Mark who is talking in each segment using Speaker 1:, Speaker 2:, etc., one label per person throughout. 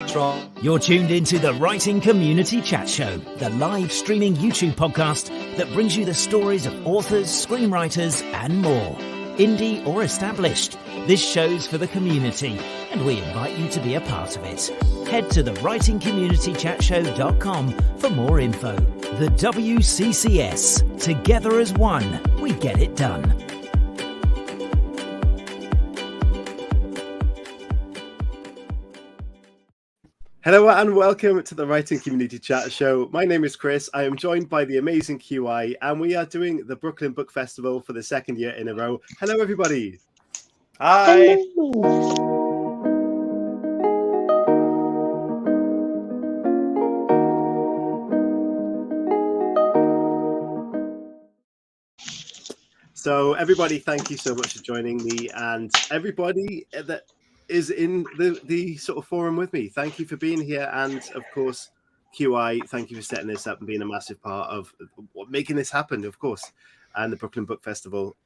Speaker 1: Strong.
Speaker 2: You're tuned into the Writing Community Chat Show, the live streaming YouTube podcast that brings you the stories of authors, screenwriters, and more. Indie or established, this show's for the community, and we invite you to be a part of it. Head to thewritingcommunitychatshow.com for more info. The WCCS. Together as one, we get it done.
Speaker 3: Hello and welcome to the Writing Community Chat Show. My name is Chris. I am joined by the amazing QI, and we are doing the Brooklyn Book Festival for the second year in a row. Hello, everybody.
Speaker 4: Hi.
Speaker 3: So, everybody, thank you so much for joining me, and everybody that is in the sort of forum with me. Thank you for being here, and of course, QI, thank you for setting this up and being a massive part of making this happen, of course. And the Brooklyn Book Festival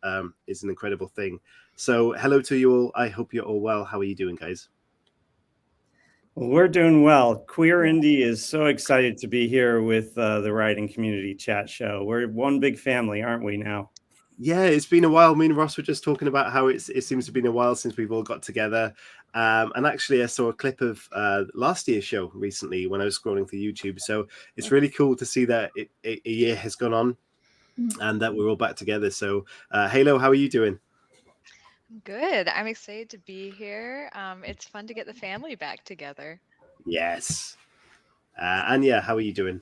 Speaker 3: is an incredible thing. So hello to you all. I hope you're all well. How are you doing, guys?
Speaker 4: Well, we're doing well. Queer Indie is so excited to be here with the Writing Community Chat Show. We're one big family, aren't we now?
Speaker 3: Yeah, it's been a while. Me and Ross were just talking about how it seems to have been a while since we've all got together. And actually, I saw a clip of last year's show recently when I was scrolling through YouTube. So it's really cool to see that a year has gone on and that we're all back together. So Halo, how are you doing?
Speaker 5: Good. I'm excited to be here. It's fun to get the family back together.
Speaker 3: Yes. Anya, how are you doing?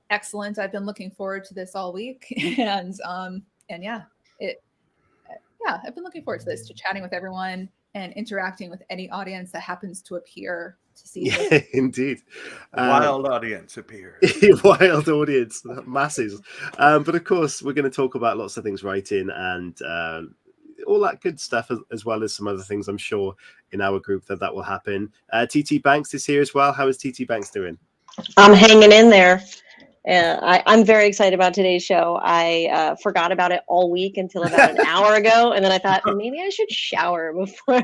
Speaker 6: Excellent. I've been looking forward to this all week. And yeah, I've been looking forward to this, to chatting with everyone and interacting with any audience that happens to appear to see this.
Speaker 3: Yeah, indeed.
Speaker 1: Wild audience appear.
Speaker 3: Wild audience, masses. But of course, we're going to talk about lots of things writing and all that good stuff, as well as some other things, I'm sure, in our group that will happen. TT Banks is here as well. How is TT Banks doing?
Speaker 7: I'm hanging in there. I'm very excited about today's show. I forgot about it all week until about an hour ago. And then I thought, maybe I should shower before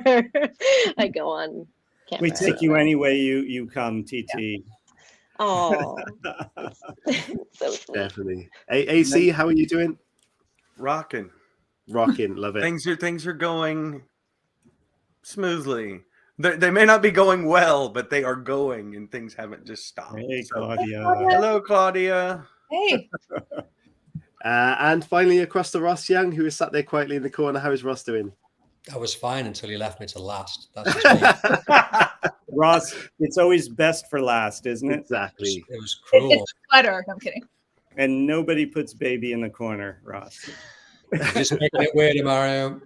Speaker 7: I go on camera.
Speaker 4: We take you any way you come, TT.
Speaker 7: Yeah. Oh, so sweet.
Speaker 3: Definitely. AC, how are you doing?
Speaker 1: Rocking.
Speaker 3: Love it.
Speaker 1: Things are going smoothly. They may not be going well, but they are going, and things haven't just stopped.
Speaker 4: Hey, Claudia.
Speaker 1: Hello, Claudia.
Speaker 6: Hey.
Speaker 3: And finally, across to Ross Young, who is sat there quietly in the corner. How is Ross doing?
Speaker 8: I was fine until you left me to last. That's just me.
Speaker 4: Ross, it's always best for last, isn't it?
Speaker 3: Exactly.
Speaker 8: It was cruel.
Speaker 6: It's sweater. I'm kidding.
Speaker 4: And nobody puts baby in the corner, Ross.
Speaker 8: Just making it weird, Mario.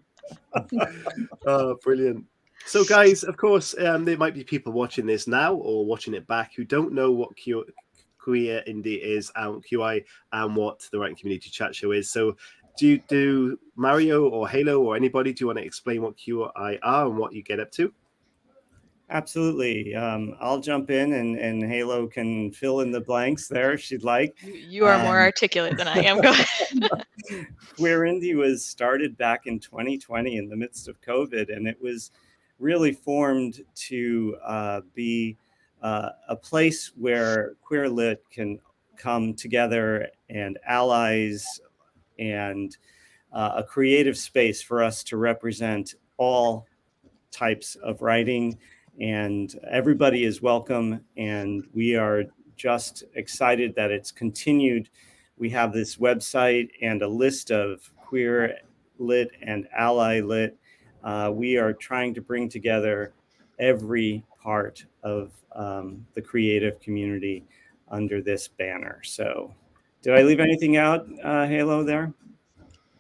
Speaker 3: Oh, brilliant. So, guys, of course, there might be people watching this now or watching it back who don't know what Queer Indie is and QI and what the Writing Community Chat Show is. So, do Mario or Halo or anybody, do you want to explain what QI are and what you get up to?
Speaker 4: Absolutely. I'll jump in and Halo can fill in the blanks there if she'd like.
Speaker 5: You are more articulate than I am. Go ahead.
Speaker 4: Queer Indie was started back in 2020 in the midst of COVID, and it was really formed to be a place where queer lit can come together and allies and a creative space for us to represent all types of writing, and everybody is welcome, and we are just excited that it's continued. We have this website and a list of queer lit and ally lit. We are trying to bring together every part of the creative community under this banner. So did I leave anything out, Halo, there?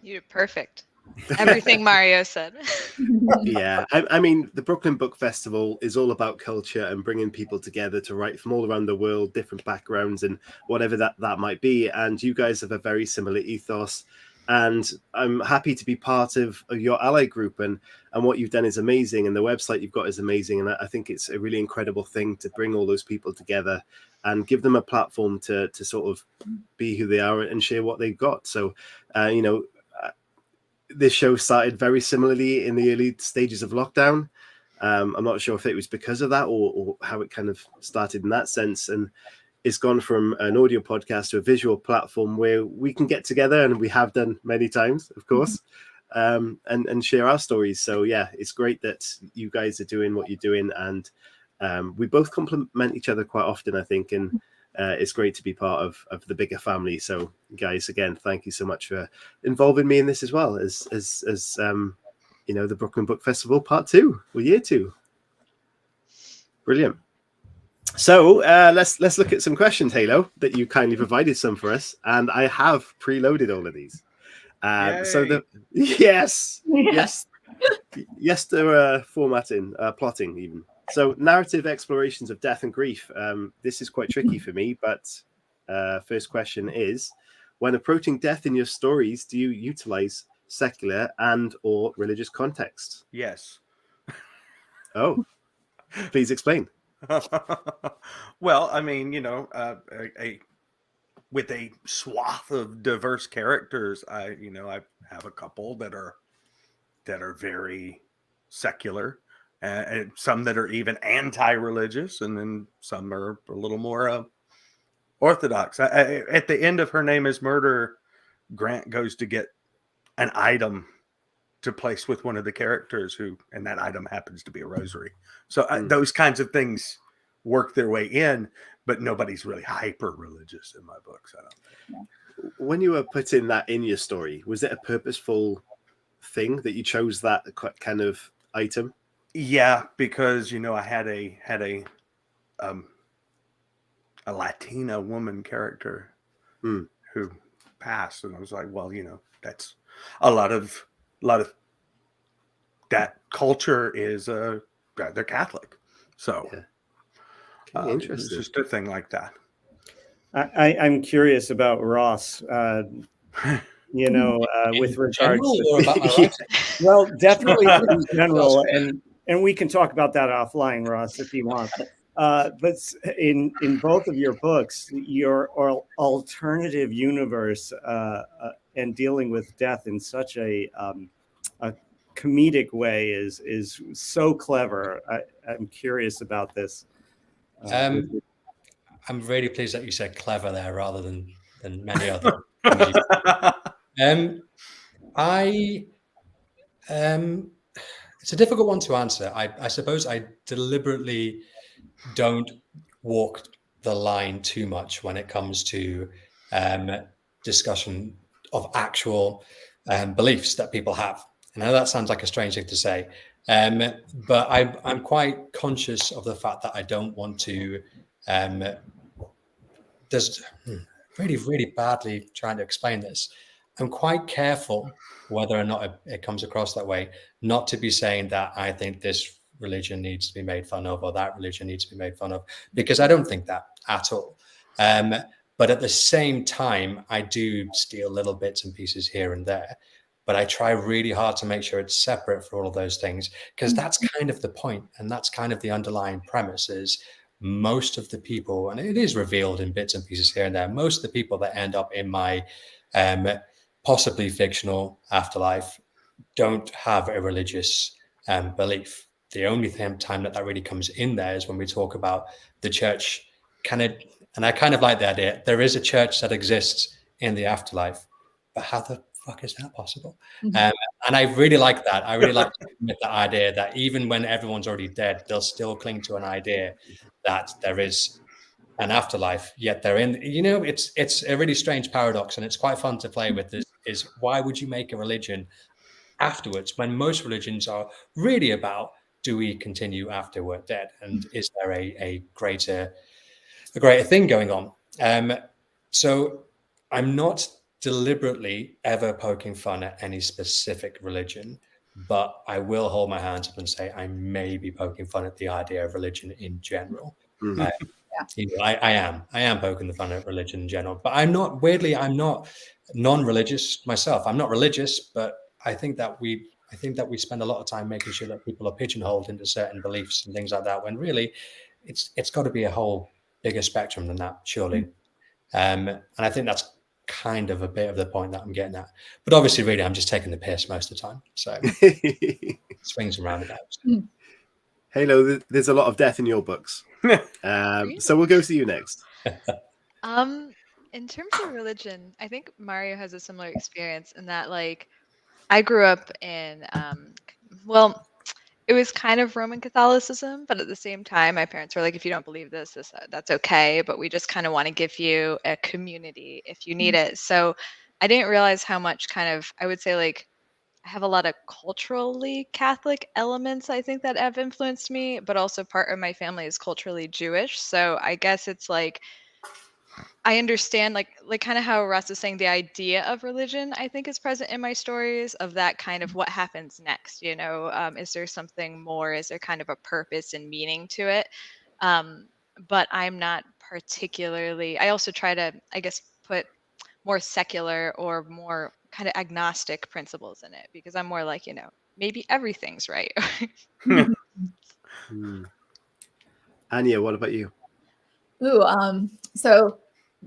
Speaker 5: You did perfect. Everything Mario said.
Speaker 3: Yeah, I mean, the Brooklyn Book Festival is all about culture and bringing people together to write from all around the world, different backgrounds and whatever that might be. And you guys have a very similar ethos. And I'm happy to be part of your ally group, and what you've done is amazing, and the website you've got is amazing, and I think it's a really incredible thing to bring all those people together and give them a platform to sort of be who they are and share what they've got. So, this show started very similarly in the early stages of lockdown, I'm not sure if it was because of that or how it kind of started in that sense. And it's gone from an audio podcast to a visual platform where we can get together, and we have done many times, of course, and share our stories. So yeah, it's great that you guys are doing what you're doing, and we both complement each other quite often, I think, and it's great to be part of the bigger family. So guys, again, thank you so much for involving me in this as well as the Brooklyn Book Festival Part 2 or Year 2. Brilliant. So let's look at some questions, Halo, that you kindly provided some for us, and I have preloaded all of these. Yes, they're plotting even. So narrative explorations of death and grief. This is quite tricky for me, but first question is, when approaching death in your stories, do you utilize secular and or religious context?
Speaker 1: Yes.
Speaker 3: Oh, please explain.
Speaker 1: Well, I mean, with a swath of diverse characters, I have a couple that are very secular, and some that are even anti-religious, and then some are a little more orthodox. At the end of Her Name is Murder, Grant goes to get an item to place with one of the characters and that item happens to be a rosary. So those kinds of things work their way in, but nobody's really hyper religious in my books, I don't think.
Speaker 3: When you were putting that in your story, was it a purposeful thing that you chose that kind of item?
Speaker 1: Yeah, because I had a Latina woman character who passed, and I was like, well, that's a lot of that culture is they're Catholic, so
Speaker 3: interesting.
Speaker 1: It's just a thing like that.
Speaker 4: I'm curious about Ross. With regards to well, definitely in general, and we can talk about that offline, Ross, if you want. But in both of your books, your alternative universe and dealing with death in such a comedic way is so clever. I'm curious about this.
Speaker 8: I'm really pleased that you said clever there rather than many other. It's a difficult one to answer. I suppose I deliberately don't walk the line too much when it comes to discussion of actual beliefs that people have. I know that sounds like a strange thing to say, but I'm quite conscious of the fact that I don't want to. There's really, really badly trying to explain this. I'm quite careful whether or not it comes across that way, not to be saying that I think this religion needs to be made fun of or that religion needs to be made fun of, because I don't think that at all. But at the same time, I do steal little bits and pieces here and there, but I try really hard to make sure it's separate for all of those things, because that's kind of the point, and that's kind of the underlying premise is most of the people, and it is revealed in bits and pieces here and there, most of the people that end up in my possibly fictional afterlife don't have a religious belief. The only time that really comes in there is when we talk about the church and I kind of like the idea, there is a church that exists in the afterlife, but how the fuck is that possible? And I really like that. I really like the idea that even when everyone's already dead, they'll still cling to an idea that there is an afterlife, yet they're in, it's a really strange paradox, and it's quite fun to play with. Is why would you make a religion afterwards when most religions are really about, do we continue after we're dead, and is there a greater thing going on? So I'm not deliberately ever poking fun at any specific religion, but I will hold my hands up and say I may be poking fun at the idea of religion in general. I am poking the fun at religion in general, but I'm not non-religious myself. I'm not religious, but I think that we spend a lot of time making sure that people are pigeonholed into certain beliefs and things like that, when really it's got to be a whole bigger spectrum than that, surely. And I think that's kind of a bit of the point that I'm getting at. But obviously, really, I'm just taking the piss most of the time. So swings and roundabouts.
Speaker 3: Halo, there's a lot of death in your books. So we'll go to you next.
Speaker 5: In terms of religion, I think Mario has a similar experience in that, like, I grew up in, well, it was kind of Roman Catholicism, but at the same time, my parents were like, if you don't believe this, that's okay, but we just kind of want to give you a community if you need it. So I didn't realize how much kind of, I would say, like, I have a lot of culturally Catholic elements, I think, that have influenced me, but also part of my family is culturally Jewish. So I guess it's like, I understand, like kind of how Russ is saying, the idea of religion, I think, is present in my stories, of that kind of what happens next. Is there something more? Is there kind of a purpose and meaning to it? But I'm not particularly. I also try to, I guess, put more secular or more kind of agnostic principles in it, because I'm more like, maybe everything's right.
Speaker 3: Anya, what about you?
Speaker 6: So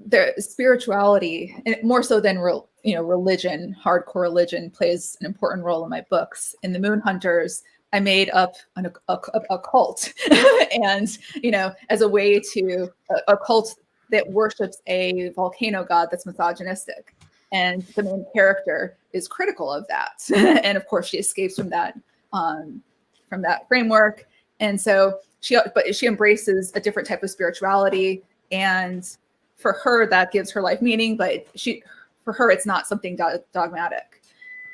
Speaker 6: the spirituality, and more so than religion, hardcore religion, plays an important role in my books. In the Moon Hunters, I made up a cult, and as a way to a cult that worships a volcano god that's misogynistic, and the main character is critical of that, and of course she escapes from that framework, and so she embraces a different type of spirituality, and for her that gives her life meaning, but for her it's not something dogmatic.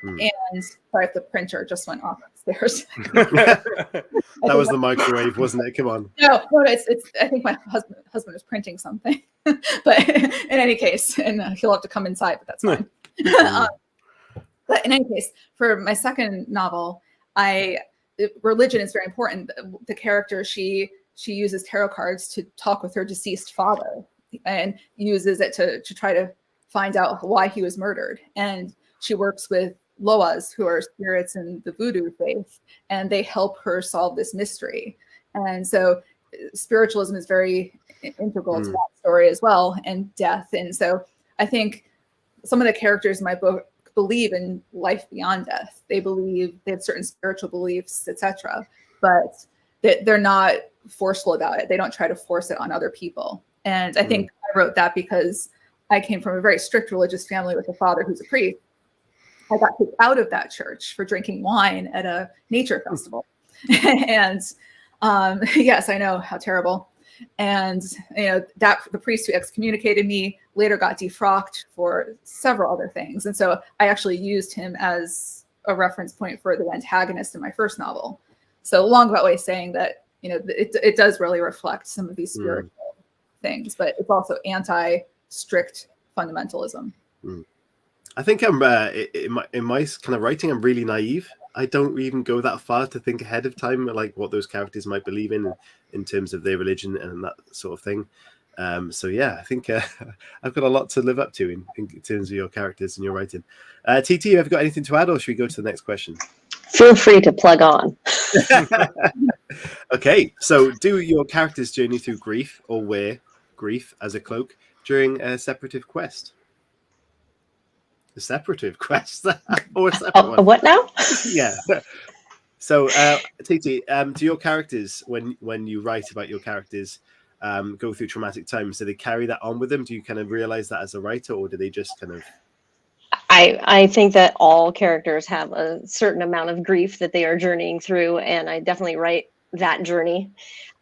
Speaker 6: And sorry if the printer just went off upstairs.
Speaker 3: That was the microwave, wasn't it? Come on.
Speaker 6: No, it's I think my husband is printing something. But in any case, and he'll have to come inside, but that's fine. But in any case, for my second novel, religion is very important. The character, she uses tarot cards to talk with her deceased father, and uses it to try to find out why he was murdered. And she works with Loas, who are spirits in the voodoo faith, and they help her solve this mystery. And so spiritualism is very integral to that story as well, and death. And so I think some of the characters in my book believe in life beyond death. They have certain spiritual beliefs, etc., but they're not forceful about it. They don't try to force it on other people. And I think I wrote that because I came from a very strict religious family with a father who's a priest. I got kicked out of that church for drinking wine at a nature festival. And yes, I know, how terrible. And that the priest who excommunicated me later got defrocked for several other things. And so I actually used him as a reference point for the antagonist in my first novel. So long about way saying that, it does really reflect some of these spiritual things, but it's also anti-strict fundamentalism.
Speaker 3: I think I'm in my kind of writing, I'm really naive. I don't even go that far to think ahead of time, like what those characters might believe in terms of their religion and that sort of thing. So yeah, I think I've got a lot to live up to in terms of your characters and your writing. TT, have you got anything to add, or should we go to the next question?
Speaker 7: Feel free to plug on.
Speaker 3: Okay, so do your characters journey through grief or wear grief as a cloak during a separative quest? A separative quest? Or a separate one?
Speaker 7: A what now?
Speaker 3: Yeah. So, TT, do your characters, when you write about your characters, go through traumatic times, do they carry that on with them? Do you kind of realize that as a writer, or do they just kind of...
Speaker 7: I think that all characters have a certain amount of grief that they are journeying through, and I definitely write that journey.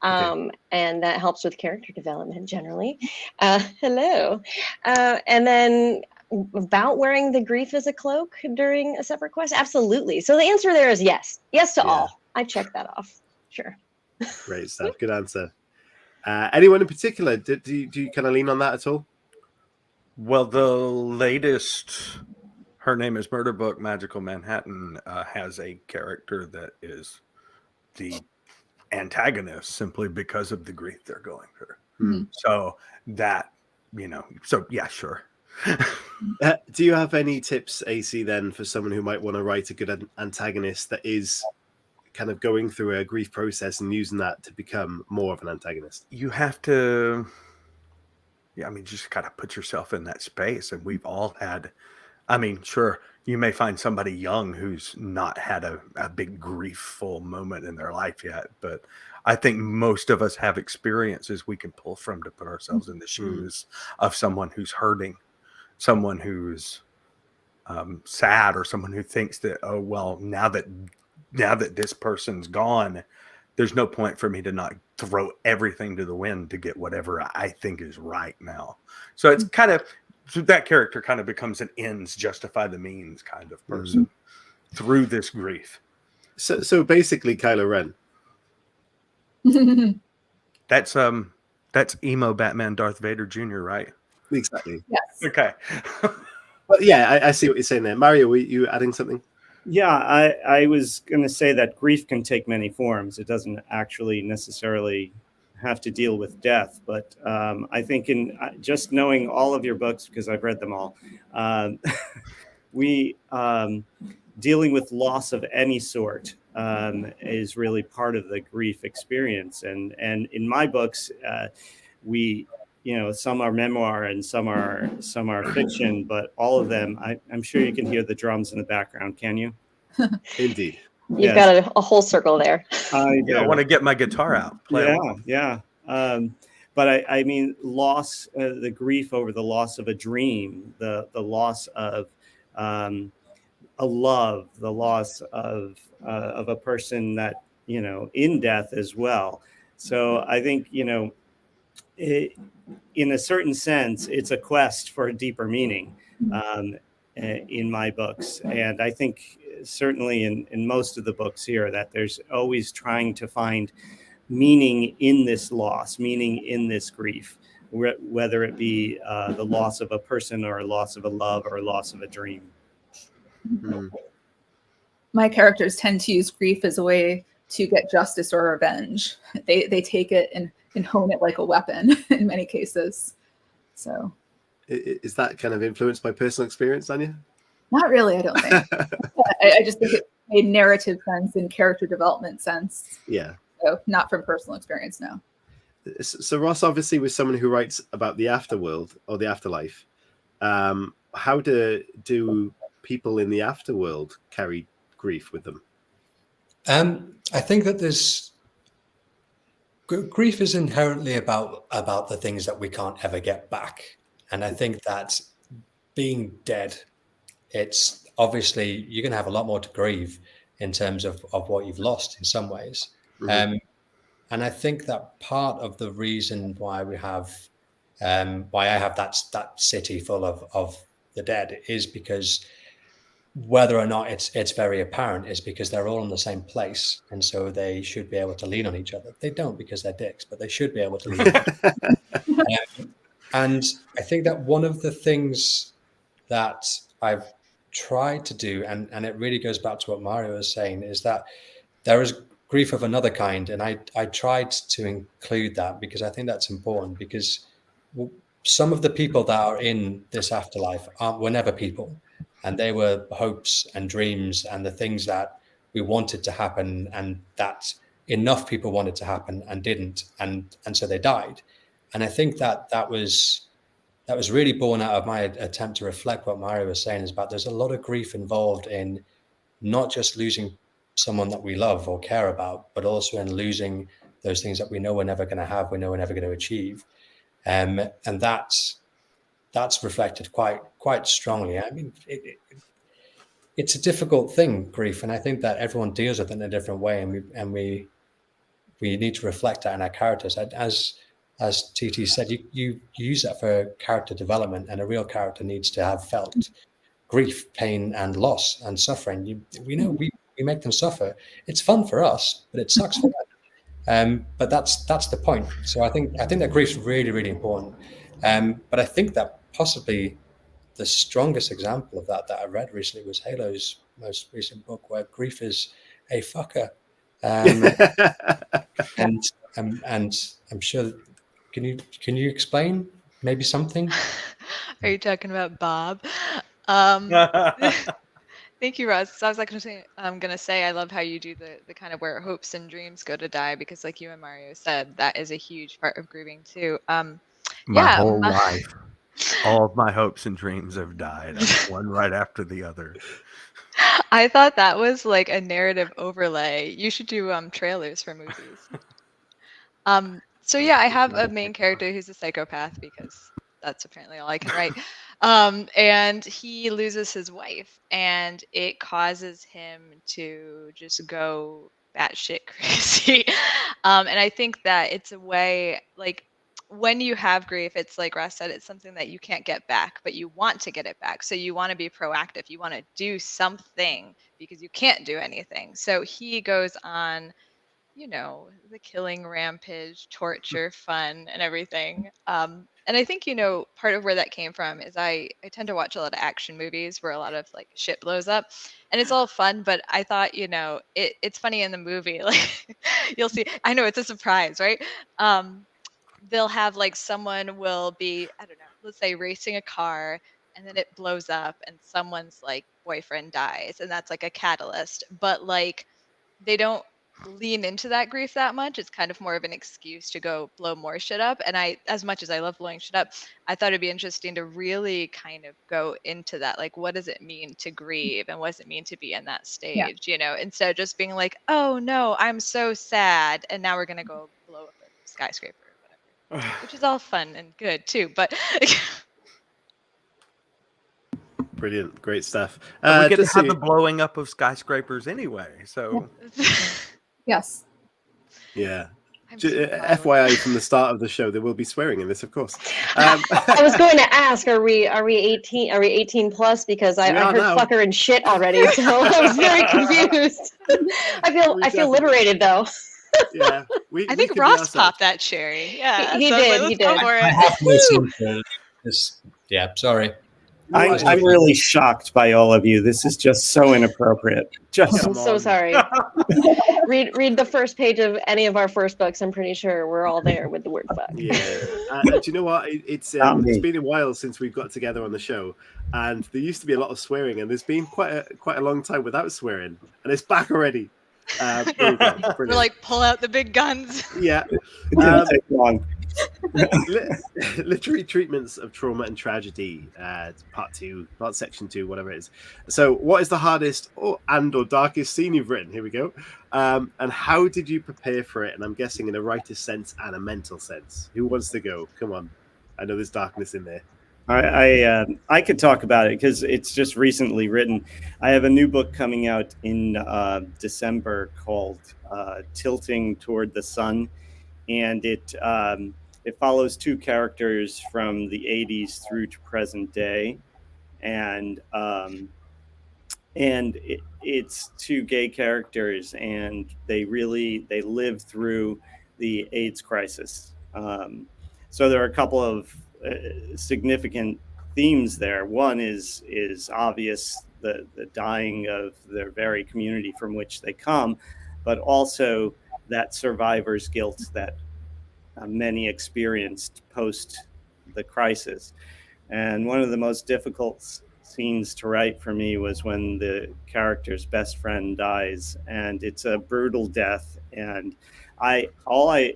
Speaker 7: And that helps with character development generally. Hello. And then about wearing the grief as a cloak during a separate quest? Absolutely. So the answer there is yes. Yes to all. I check that off. Sure.
Speaker 3: Great stuff. Good answer. Anyone in particular, do you kind of lean on that at all?
Speaker 1: Well, the latest Her Name is Murder book, Magical Manhattan, has a character that is the antagonist simply because of the grief they're going through. So that, so yeah, sure.
Speaker 3: Do you have any tips, AC, then, for someone who might want to write a good antagonist that is kind of going through a grief process and using that to become more of an antagonist?
Speaker 1: You have to, just kind of put yourself in that space. And we've all had, sure, you may find somebody young who's not had a big griefful moment in their life yet, but I think most of us have experiences we can pull from to put ourselves in the shoes of someone who's hurting, someone who's sad, or someone who thinks that, oh, well, now that this person's gone, there's no point for me to not throw everything to the wind to get whatever I think is right now. So it's kind of, so that character kind of becomes an ends justify the means kind of person through this grief.
Speaker 3: So basically, Kylo Ren.
Speaker 1: That's emo Batman Darth Vader Jr., right?
Speaker 3: Exactly.
Speaker 6: Yes.
Speaker 1: Okay.
Speaker 3: But yeah, I see what you're saying there. Mario, were you adding something?
Speaker 4: Yeah, I was going to say that grief can take many forms. It doesn't actually necessarily have to deal with death, but I think in just knowing all of your books, because I've read them all, we dealing with loss of any sort is really part of the grief experience. And in my books, we, some are memoir and some are fiction, but all of them, I'm sure you can hear the drums in the background. Can you?
Speaker 3: Indeed.
Speaker 7: You've got a whole circle there.
Speaker 4: I
Speaker 1: want to get my guitar out.
Speaker 4: Yeah. But I mean, loss, the grief over the loss of a dream, the loss of a love, the loss of a person that, in death as well. So I think, in a certain sense, it's a quest for a deeper meaning in my books. And I think certainly in most of the books here that there's always trying to find meaning in this loss, meaning in this grief, whether it be the loss of a person or a loss of a love or a loss of a dream.
Speaker 6: My characters tend to use grief as a way to get justice or revenge. They take it and hone it like a weapon in many cases. So
Speaker 3: is that kind of influenced by personal experience, Anya?
Speaker 6: Not really, I don't think. I just think it made narrative sense and character development sense.
Speaker 3: Yeah.
Speaker 6: So not from personal experience, no.
Speaker 3: So Ross obviously was someone who writes about the afterworld or the afterlife. How do people in the afterworld carry grief with them?
Speaker 8: I think that grief is inherently about the things that we can't ever get back. And I think that being dead, it's obviously you're going to have a lot more to grieve in terms of what you've lost in some ways. And I think that part of the reason why we have why I have that city full of the dead is because whether or not it's very apparent is because they're all in the same place, and so they should be able to lean on each other. They don't because they're dicks, but they should be able to lean on and I think that one of the things that I've tried to do, and it really goes back to what Mario was saying, is that there is grief of another kind, and I tried to include that because I think that's important, because some of the people that are in this afterlife were never people, and they were hopes and dreams and the things that we wanted to happen, and that enough people wanted to happen and didn't, and so they died. And I think that was really born out of my attempt to reflect what Mario was saying, is about there's a lot of grief involved in not just losing someone that we love or care about, but also in losing those things that we know we're never going to have, we know we're never going to achieve. And that's reflected quite strongly. I mean, it's a difficult thing, grief, and I think that everyone deals with it in a different way, and we need to reflect that in our characters. As TT said, you use that for character development, and a real character needs to have felt grief, pain, and loss and suffering. We know we make them suffer. It's fun for us, but it sucks for them. But that's the point. So I think that grief is really, really important. But I think that possibly the strongest example of that I read recently was Halo's most recent book, where grief is a fucker. And I'm sure. Can you explain maybe something?
Speaker 5: Are you talking about Bob? Thank you, Russ. So I was gonna say I loved how you do the kind of where hopes and dreams go to die, because like you and Mario said, that is a huge part of grieving too.
Speaker 1: My whole life. All of my hopes and dreams have died, one right after the other.
Speaker 5: I thought that was like a narrative overlay. You should do trailers for movies. So yeah, I have a main character who's a psychopath because that's apparently all I can write. And he loses his wife, and it causes him to just go batshit crazy. And I think that it's a way, like, when you have grief, it's like Ross said, it's something that you can't get back, but you want to get it back. So you want to be proactive. You want to do something because you can't do anything. So he goes on, the killing rampage, torture, fun, and everything. And I think, part of where that came from is I tend to watch a lot of action movies where a lot of like shit blows up and it's all fun. But I thought, it's funny in the movie, like you'll see, I know it's a surprise, right? They'll have like someone will be, I don't know, let's say racing a car and then it blows up and someone's like boyfriend dies and that's like a catalyst. But like they don't lean into that grief that much. It's kind of more of an excuse to go blow more shit up. And as much as I love blowing shit up, I thought it'd be interesting to really kind of go into that. Like, what does it mean to grieve? And what does it mean to be in that stage, instead of just being like, oh no, I'm so sad. And now we're going to go blow up a skyscraper or whatever, which is all fun and good too. But
Speaker 3: Brilliant. Great stuff.
Speaker 1: We get to have the blowing up of skyscrapers anyway. So
Speaker 6: Yes.
Speaker 3: Yeah. FYI, from the start of the show, there will be swearing in this, of course.
Speaker 7: I was going to ask, are we 18? Are we 18 plus? Because I heard
Speaker 3: now.
Speaker 7: fucker and shit already, so I was very confused. I feel liberated though.
Speaker 3: Yeah,
Speaker 5: I think Ross popped that cherry. Yeah,
Speaker 7: he did. He did.
Speaker 8: I have listened to this. Yeah, sorry.
Speaker 4: I'm really shocked by all of you. This is just so inappropriate.
Speaker 7: I'm so sorry. read the first page of any of our first books. I'm pretty sure we're all there with the word fuck.
Speaker 3: Yeah. Do you know what? It's been a while since we've got together on the show, and there used to be a lot of swearing, and there's been quite a long time without swearing, and it's back already.
Speaker 5: We're like, pull out the big guns.
Speaker 3: Yeah.
Speaker 4: It didn't take long.
Speaker 3: Literary treatments of trauma and tragedy, section 2, whatever it is. So what is the hardest or darkest scene you've written? Here we go. And how did you prepare for it? And I'm guessing in a writer's sense and a mental sense. Who wants to go? Come on, I know there's darkness in there.
Speaker 4: I could talk about it because it's just recently written. I have a new book coming out in December called Tilting Toward the Sun, and it follows two characters from the 80s through to present day, and it's two gay characters, and they live through the AIDS crisis. So there are a couple of significant themes there. One is obvious, the dying of their very community from which they come, but also that survivor's guilt that many experienced post the crisis. And one of the most difficult scenes to write for me was when the character's best friend dies, and it's a brutal death. And all I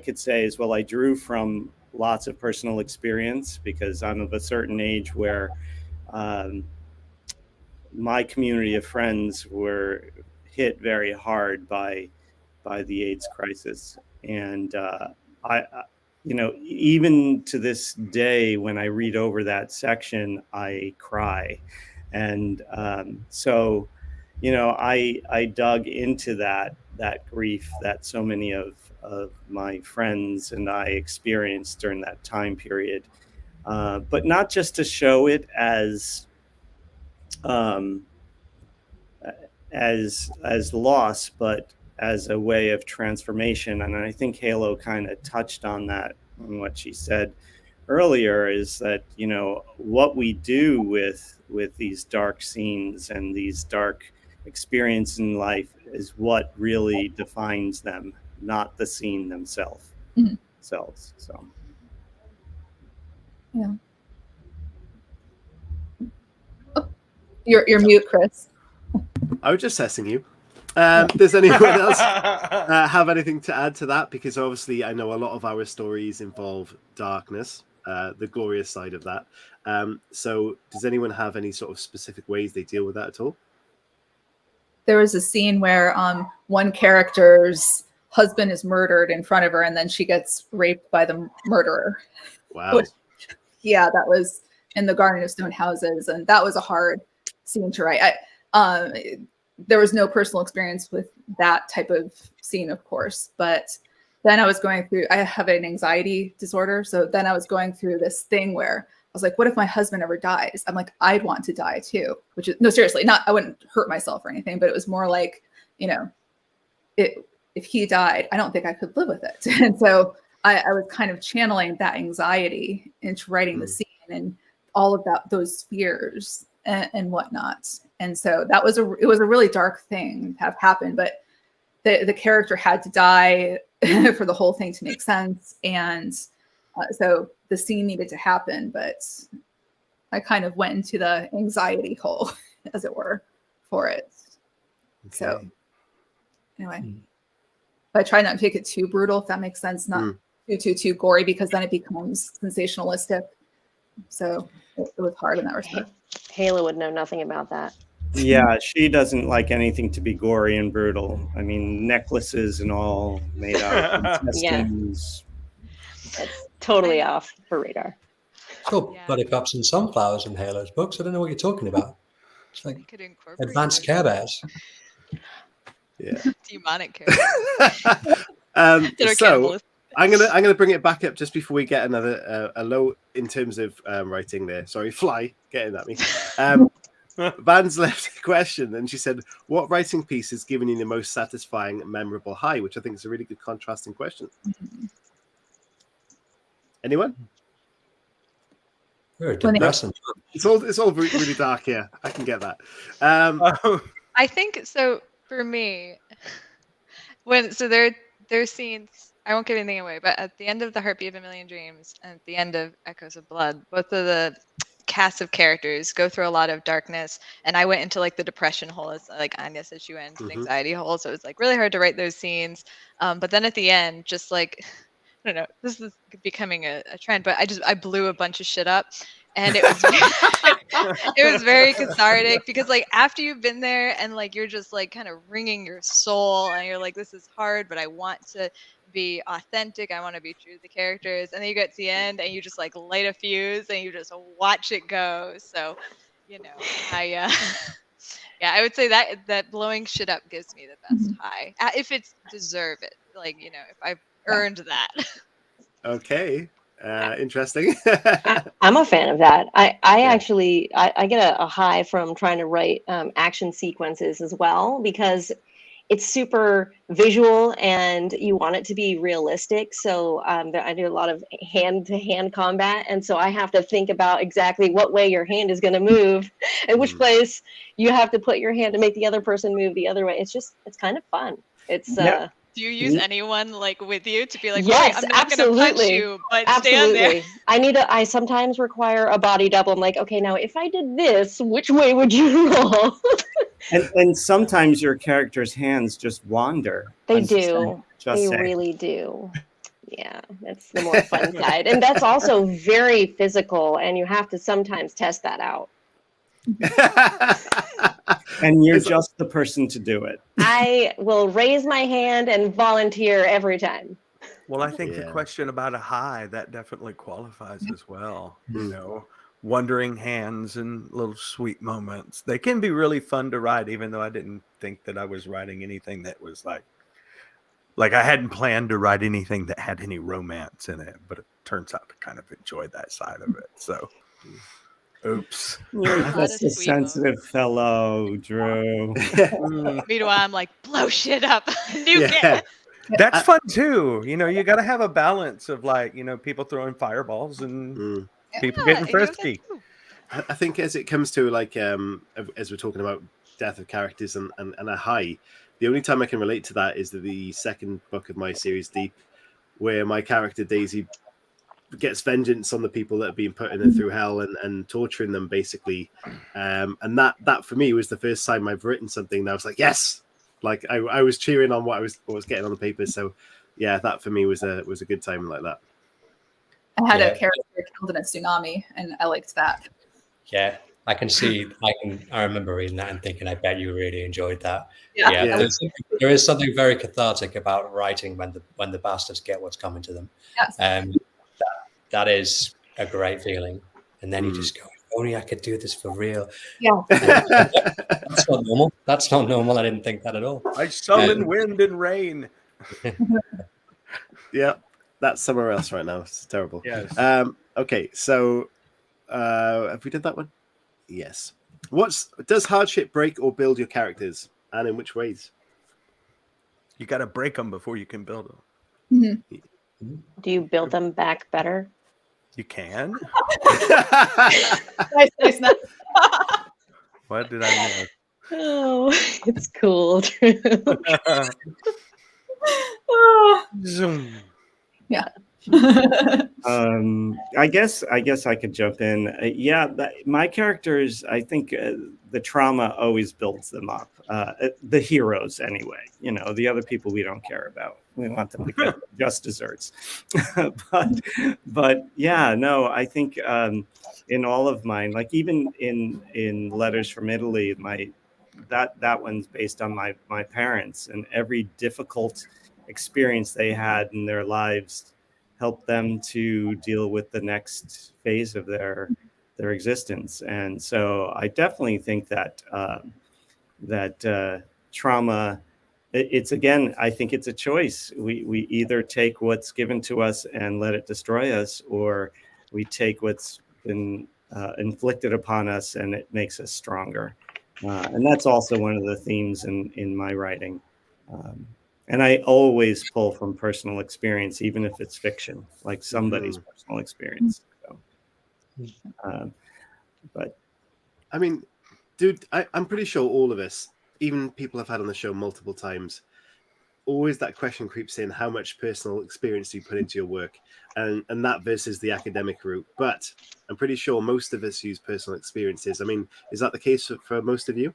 Speaker 4: could say is, well, I drew from lots of personal experience because I'm of a certain age where my community of friends were hit very hard by the AIDS crisis. And I even to this day, when I read over that section, I cry. And so, I dug into that grief that so many of my friends and I experienced during that time period, but not just to show it as loss, but as a way of transformation. And I think Halo kind of touched on that in what she said earlier, is that, what we do with these dark scenes and these dark experiences in life is what really defines them, not the scene themselves.
Speaker 6: Mm-hmm.
Speaker 4: So
Speaker 6: yeah. Oh, you're mute, Chris.
Speaker 3: I was just testing you. Does anyone else have anything to add to that? Because obviously I know a lot of our stories involve darkness. the glorious side of that. So does anyone have any sort of specific ways they deal with that at all?
Speaker 6: There was a scene where one character's husband is murdered in front of her, and then she gets raped by the murderer.
Speaker 3: Wow.
Speaker 6: Which, yeah, that was in the Garden of Stone Houses, and that was a hard scene to write. There was no personal experience with that type of scene, of course, but then I was going through, I have an anxiety disorder. So then I was going through this thing where I was like, what if my husband ever dies? I'm like, I'd want to die too, which is, no, seriously, not, I wouldn't hurt myself or anything, but it was more like, you know, if he died, I don't think I could live with it. And so I was kind of channeling that anxiety into writing the scene and all of that, those fears and whatnot. And so that was it was a really dark thing to have happened, but the character had to die for the whole thing to make sense. And so the scene needed to happen, but I kind of went into the anxiety hole, as it were, for it. Okay. So anyway, but I try not to take it too brutal, if that makes sense, not too gory, because then it becomes sensationalistic. So it was hard in that respect.
Speaker 7: Halo would know nothing about that.
Speaker 4: Yeah, she doesn't like anything to be gory and brutal. I mean, necklaces and all made out of intestines.
Speaker 7: That's totally off for radar.
Speaker 8: Cool. Bloody Pups and Sunflowers in Halo's books. I don't know what you're talking about. It's like advanced Care Bears.
Speaker 3: Yeah.
Speaker 5: Demonic characters.
Speaker 3: So I'm gonna bring it back up just before we get another a low in terms of writing there. Sorry, Fly getting at me. Van's left a question, and she said, "What writing piece has given you the most satisfying, memorable high?" Which I think is a really good contrasting question. Anyone?
Speaker 8: Very depressing.
Speaker 3: It's all really dark here. I can get that.
Speaker 5: I think so. For me, there's scenes. I won't give anything away, but at the end of The Heartbeat of a Million Dreams and at the end of Echoes of Blood, both of the cast of characters go through a lot of darkness, and I went into like the depression hole, as like Anya said, she went into the anxiety hole, so it was like really hard to write those scenes. But then at the end, just like, I don't know, this is becoming a trend, but I blew a bunch of shit up, and it was it was very cathartic, because like after you've been there and like you're just like kind of wringing your soul and you're like, this is hard, but I want to be authentic, I want to be true to the characters, and then you get to the end and you just like light a fuse and you just watch it go. So, you know, I would say that blowing shit up gives me the best high, if it's deserve it, like, you know, if I've earned that.
Speaker 3: Okay. Interesting.
Speaker 7: I'm a fan of that. I actually get a high from trying to write action sequences as well, because it's super visual and you want it to be realistic. So I do a lot of hand-to-hand combat, and so I have to think about exactly what way your hand is going to move and which place you have to put your hand to make the other person move the other way. It's kind of fun. It's
Speaker 5: Do you use anyone like with you to be like,
Speaker 7: yes,
Speaker 5: I'm not going to punch you, but stand there?
Speaker 7: I sometimes require a body double. I'm like, okay, now if I did this, which way would you roll?
Speaker 4: and sometimes your character's hands just wander.
Speaker 7: They do. They really do. Yeah, that's the more fun side. And that's also very physical, and you have to sometimes test that out.
Speaker 4: And you're just the person to do it.
Speaker 7: I will raise my hand and volunteer every time.
Speaker 1: Well, I think the question about a high, that definitely qualifies as well. You know, wandering hands and little sweet moments. They can be really fun to write, even though I didn't think that I was writing anything that was like I hadn't planned to write anything that had any romance in it, but it turns out to kind of enjoy that side of it. So oops.
Speaker 4: You're just a sensitive fellow, Drew.
Speaker 5: Meanwhile, I'm like, blow shit up.
Speaker 1: That's fun too. You know, you got to have a balance of like, you know, people throwing fireballs and people getting frisky.
Speaker 3: I think as it comes to like, as we're talking about death of characters and a high, the only time I can relate to that is the second book of my series, Deep, where my character Daisy gets vengeance on the people that have been putting her through hell and torturing them basically, and that for me was the first time I've written something that I was like, yes, like I was cheering on what I was getting on the paper. So yeah, that for me was a good time like that.
Speaker 6: I had
Speaker 8: Yeah.
Speaker 6: a character killed in a tsunami, and I liked that.
Speaker 8: Yeah, I can see. I remember reading that and thinking, I bet you really enjoyed that.
Speaker 6: Yeah.
Speaker 3: Yeah.
Speaker 8: There is something very cathartic about writing when the bastards get what's coming to them.
Speaker 6: Yes.
Speaker 8: That is a great feeling. And then you just go, if only I could do this for real.
Speaker 6: Yeah.
Speaker 8: That's not normal. That's not normal. I didn't think that at all.
Speaker 1: I summon wind and rain.
Speaker 3: Yeah, that's somewhere else right now. It's terrible.
Speaker 1: Yes.
Speaker 3: Okay, so have we did that one? Yes. Does hardship break or build your characters, and in which ways?
Speaker 1: You got to break them before you can build them.
Speaker 6: Mhm.
Speaker 7: Do you build them back better?
Speaker 1: You can?
Speaker 6: Nice.
Speaker 1: What did I miss?
Speaker 7: Oh, it's cool.
Speaker 1: Zoom.
Speaker 6: Yeah.
Speaker 4: I guess I could jump in. My characters, I think the trauma always builds them up. The heroes, anyway. The other people we don't care about. We want them to get just desserts. but yeah, no, I think in all of mine, like even in Letters from Italy, that one's based on my parents, and every difficult experience they had in their lives helped them to deal with the next phase of their existence. And so I definitely think that trauma, I think it's a choice. We either take what's given to us and let it destroy us, or we take what's been inflicted upon us and it makes us stronger. And that's also one of the themes in my writing. And I always pull from personal experience, even if it's fiction, like somebody's personal experience. So, but
Speaker 3: I mean, dude, I'm pretty sure all of us, even people I've had on the show multiple times, always that question creeps in: how much personal experience do you put into your work, and that versus the academic route? But I'm pretty sure most of us use personal experiences. I mean, is that the case for most of you?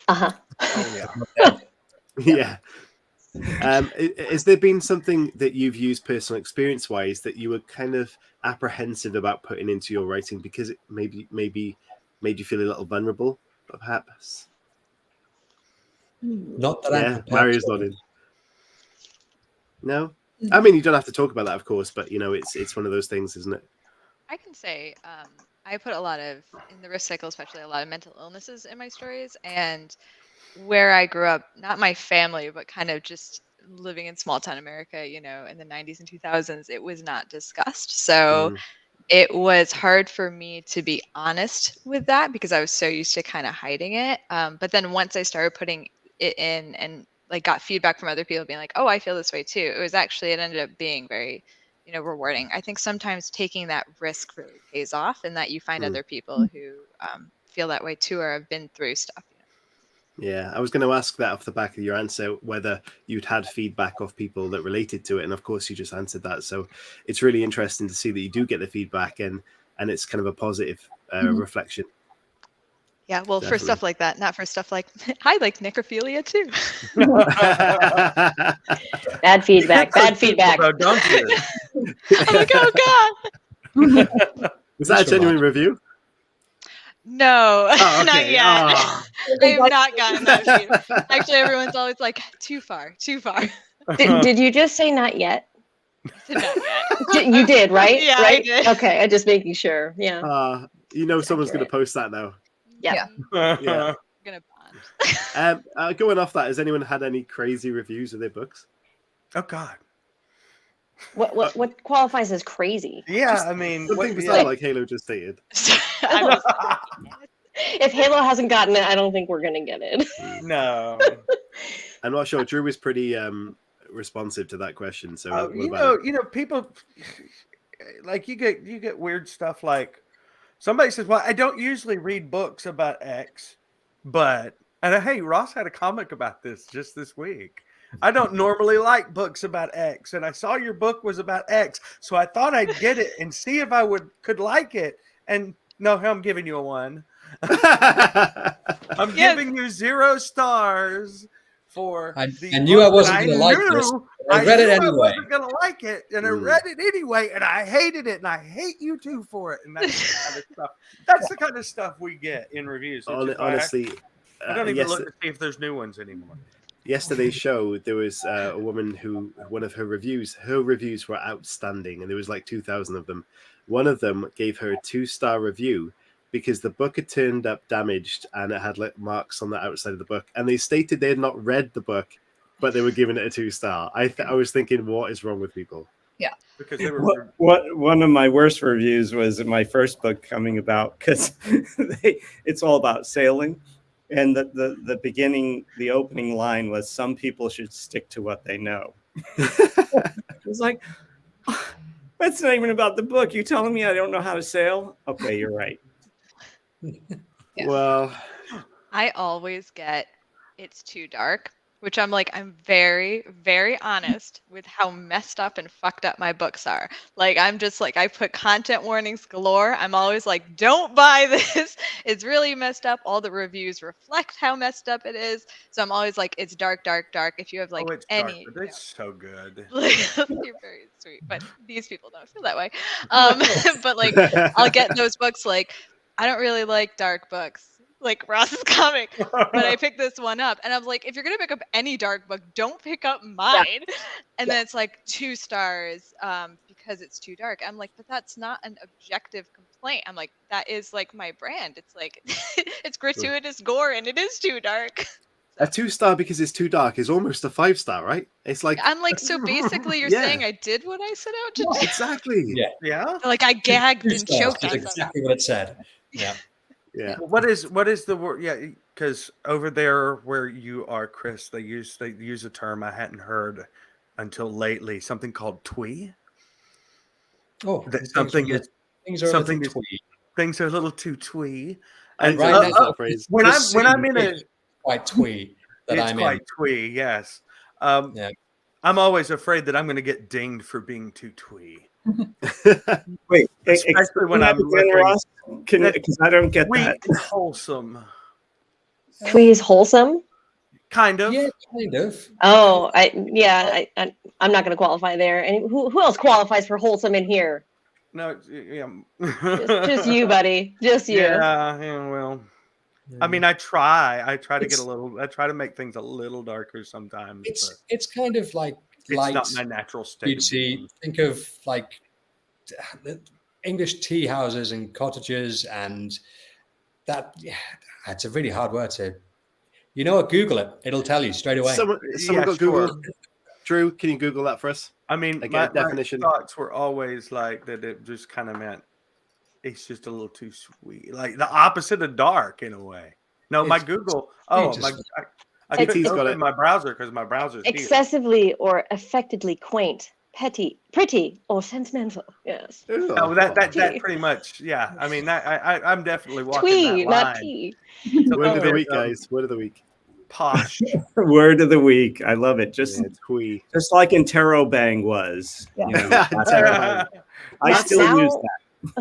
Speaker 7: Uh-huh.
Speaker 1: Oh,
Speaker 3: yeah. Yeah. Has there been something that you've used personal experience wise that you were kind of apprehensive about putting into your writing because it maybe made you feel a little vulnerable, perhaps?
Speaker 8: Not that I'm prepared.
Speaker 3: Mario's nodding. No, I mean, you don't have to talk about that, of course, but it's one of those things, isn't it?
Speaker 5: I can say I put in the risk cycle, especially a lot of mental illnesses in my stories. And where I grew up, not my family, but kind of just living in small town America, in the 90s and 2000s, it was not discussed. So it was hard for me to be honest with that because I was so used to kind of hiding it. But then once I started putting it in and got feedback from other people being like, oh, I feel this way too. It ended up being very, rewarding. I think sometimes taking that risk really pays off, and that you find other people who feel that way too, or have been through stuff.
Speaker 3: Yeah, I was going to ask that off the back of your answer, whether you'd had feedback of people that related to it. And of course, you just answered that. So it's really interesting to see that you do get the feedback and it's kind of a positive reflection.
Speaker 5: Yeah, well, for stuff like that, not for stuff like, I like necrophilia too.
Speaker 7: Bad feedback.
Speaker 1: Don't do it.
Speaker 5: I'm like, oh God.
Speaker 3: Was that a genuine review?
Speaker 5: No,
Speaker 3: Oh, okay.
Speaker 5: not yet.
Speaker 3: Oh.
Speaker 5: I have not gotten that review. Actually, everyone's always like, too far.
Speaker 7: Did you just say not yet?
Speaker 5: I said not yet.
Speaker 7: You did, right?
Speaker 5: Yeah,
Speaker 7: right?
Speaker 5: I did.
Speaker 7: Okay, I'm just making sure. Yeah.
Speaker 3: Someone's going to post that now.
Speaker 7: Yeah.
Speaker 3: Yeah.
Speaker 5: I'm gonna bond.
Speaker 3: Going off that, has anyone had any crazy reviews of their books?
Speaker 1: Oh God.
Speaker 7: What qualifies as crazy?
Speaker 1: Yeah, I mean,
Speaker 3: Something besides like Halo just stated.
Speaker 7: If Halo hasn't gotten it, I don't think we're gonna get it.
Speaker 1: No.
Speaker 3: I'm not sure. Drew was pretty responsive to that question. So
Speaker 1: people like you get weird stuff like somebody says, "Well, I don't usually read books about X, but," and hey, Ross had a comic about this just this week. I don't normally like books about X, and I saw your book was about X, so I thought I'd get it and see if I could like it. And no, I'm giving you a 1. I'm giving you 0 stars for
Speaker 8: I
Speaker 1: the
Speaker 8: knew I
Speaker 1: book
Speaker 8: wasn't
Speaker 1: that
Speaker 8: going to like this.
Speaker 1: knew-
Speaker 8: I read it
Speaker 1: knew I
Speaker 8: anyway.
Speaker 1: wasn't gonna like it, and I
Speaker 3: Mm.
Speaker 1: read it anyway, and I hated it, and I hate you two for it. And that's the kind of stuff. That's the kind of stuff we get in reviews. Which is why
Speaker 3: Honestly,
Speaker 1: I don't even
Speaker 3: yes,
Speaker 1: look to see if there's new ones anymore.
Speaker 3: yesterday's show, there was a woman who, one of her reviews were outstanding, and there was like 2,000 of them. One of them gave her a 2-star review because the book had turned up damaged and it had like marks on the outside of the book, and they stated they had not read the book, but they were giving it a 2-star. I was thinking, what is wrong with people?
Speaker 1: Because they were
Speaker 4: One of my worst reviews was my first book coming about, because it's all about sailing, and the beginning, the opening line was, "Some people should stick to what they know." It was like, that's not even about the book. You telling me I don't know how to sail? Okay, you're right.
Speaker 6: Yeah.
Speaker 3: Well,
Speaker 5: I always get it's too dark, which I'm like, I'm very, very honest with how messed up and fucked up my books are. Like, I'm just like, I put content warnings galore. I'm always like, don't buy this. It's really messed up. All the reviews reflect how messed up it is. So I'm always like, it's dark, dark, dark. If you have like
Speaker 1: it's
Speaker 5: any,
Speaker 1: dark, but it's so good.
Speaker 5: you're very sweet, but these people don't feel that way. But like, I'll get those books like, I don't really like dark books, like Ross's comic, but I picked this one up, and I was like, if you're gonna pick up any dark book, don't pick up mine. And then it's like 2 stars because it's too dark. I'm like, but that's not an objective complaint. I'm like, that is like my brand. It's like it's gratuitous gore, and it is too dark.
Speaker 3: a 2-star because it's too dark is almost a 5-star, right? It's like,
Speaker 5: I'm like, so basically, you're
Speaker 3: Yeah.
Speaker 5: saying I did what I set out to do.
Speaker 3: exactly.
Speaker 8: Yeah.
Speaker 1: Yeah.
Speaker 5: Like I gagged
Speaker 8: Two
Speaker 5: and
Speaker 8: stars,
Speaker 5: choked
Speaker 8: that's
Speaker 5: on something.
Speaker 8: exactly what it said. Yeah.
Speaker 3: Yeah.
Speaker 1: What is the word? Yeah, because over there where you are, Chris, they use a term I hadn't heard until lately. Something called twee.
Speaker 8: Oh,
Speaker 1: That something is
Speaker 8: things are a
Speaker 1: something
Speaker 8: little
Speaker 1: is-
Speaker 8: twee.
Speaker 1: things are a little too twee.
Speaker 3: And
Speaker 8: Right
Speaker 3: right
Speaker 8: now,
Speaker 3: that phrase.
Speaker 1: When
Speaker 8: The
Speaker 1: I'm in
Speaker 8: scene
Speaker 1: a
Speaker 8: is quite twee that
Speaker 1: it's
Speaker 8: I'm
Speaker 1: quite
Speaker 8: in.
Speaker 1: twee, yes.
Speaker 8: Yeah.
Speaker 1: I'm always afraid that I'm going to get dinged for being too twee.
Speaker 4: Wait,
Speaker 1: Especially when I'm looking-
Speaker 4: Ross, because I don't get
Speaker 1: Twee
Speaker 4: that.
Speaker 1: and wholesome,
Speaker 7: Twee is wholesome.
Speaker 1: kind of.
Speaker 8: Yeah, kind of.
Speaker 7: Oh, I'm not going to qualify there. And who else qualifies for wholesome in here?
Speaker 1: No, yeah.
Speaker 7: Just you, buddy. Just you.
Speaker 1: Yeah, well, I mean, I try to get a little. I try to make things a little darker sometimes. But
Speaker 8: It's kind of like
Speaker 1: it's
Speaker 8: light.
Speaker 1: not my natural state.
Speaker 8: You'd
Speaker 1: of
Speaker 8: see,
Speaker 1: being.
Speaker 8: think of like the English tea houses and cottages, and that. Yeah, it's a really hard word to. You know what? Google it. It'll tell you straight away.
Speaker 3: Someone
Speaker 1: Yeah,
Speaker 3: got
Speaker 1: sure.
Speaker 3: Google. Drew, can you Google that for us?
Speaker 1: I mean,
Speaker 3: Again,
Speaker 1: my
Speaker 3: definition.
Speaker 1: thoughts were always like that. It just kind of meant it's just a little too sweet, like the opposite of dark in a way. No, my
Speaker 8: It's
Speaker 1: Google.
Speaker 8: sweet,
Speaker 1: My
Speaker 8: just-
Speaker 1: I couldn't
Speaker 3: He's got
Speaker 1: open
Speaker 3: it.
Speaker 1: my browser because my browser's here.
Speaker 7: Excessively or affectedly quaint, petty, pretty, or sentimental. Yes.
Speaker 3: Ooh,
Speaker 1: No, that
Speaker 7: Tea.
Speaker 1: pretty much. Yeah, I mean, I'm definitely walking
Speaker 7: Twee,
Speaker 1: that
Speaker 7: not
Speaker 1: line.
Speaker 7: tea.
Speaker 3: Word of the
Speaker 1: bit,
Speaker 3: week, guys. Word of the week.
Speaker 1: Posh.
Speaker 4: Word of the week. I love it. Just
Speaker 3: Yeah, twee.
Speaker 4: just like Interrobang was. You know,
Speaker 3: Interrobang.
Speaker 4: I
Speaker 7: Now-
Speaker 4: still use that.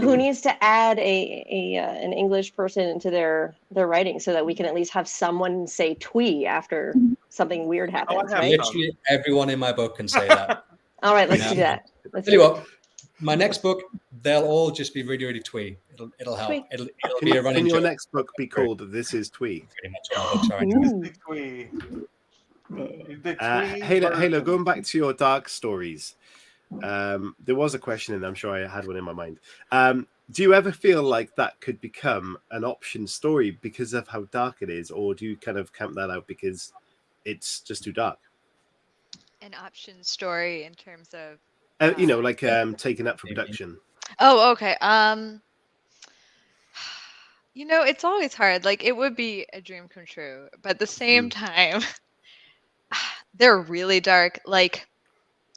Speaker 7: Who needs to add an English person into their writing so that we can at least have someone say twee after something weird happens,
Speaker 1: have
Speaker 7: right?
Speaker 8: Literally everyone in my book can say that.
Speaker 7: All right, let's
Speaker 8: Yeah.
Speaker 7: do that. Let's
Speaker 8: Tell you
Speaker 7: do it.
Speaker 8: what, my next book, they'll all just be really, really twee. It'll help.
Speaker 7: Twee.
Speaker 8: It'll be a running
Speaker 3: Can your
Speaker 8: joke.
Speaker 3: next book be called This Is Twee?
Speaker 8: Pretty much all my books are anyway.
Speaker 7: Ooh.
Speaker 1: The twee. The
Speaker 3: Halo,
Speaker 1: version.
Speaker 3: going back to your dark stories, there was a question, and I'm sure I had one in my mind. Do you ever feel like that could become an option story because of how dark it is, or do you kind of camp that out because it's just too dark?
Speaker 5: An option story in terms of
Speaker 3: Like taken up for production.
Speaker 5: Oh, okay. It's always hard. Like it would be a dream come true, but at the same time, they're really dark. Like,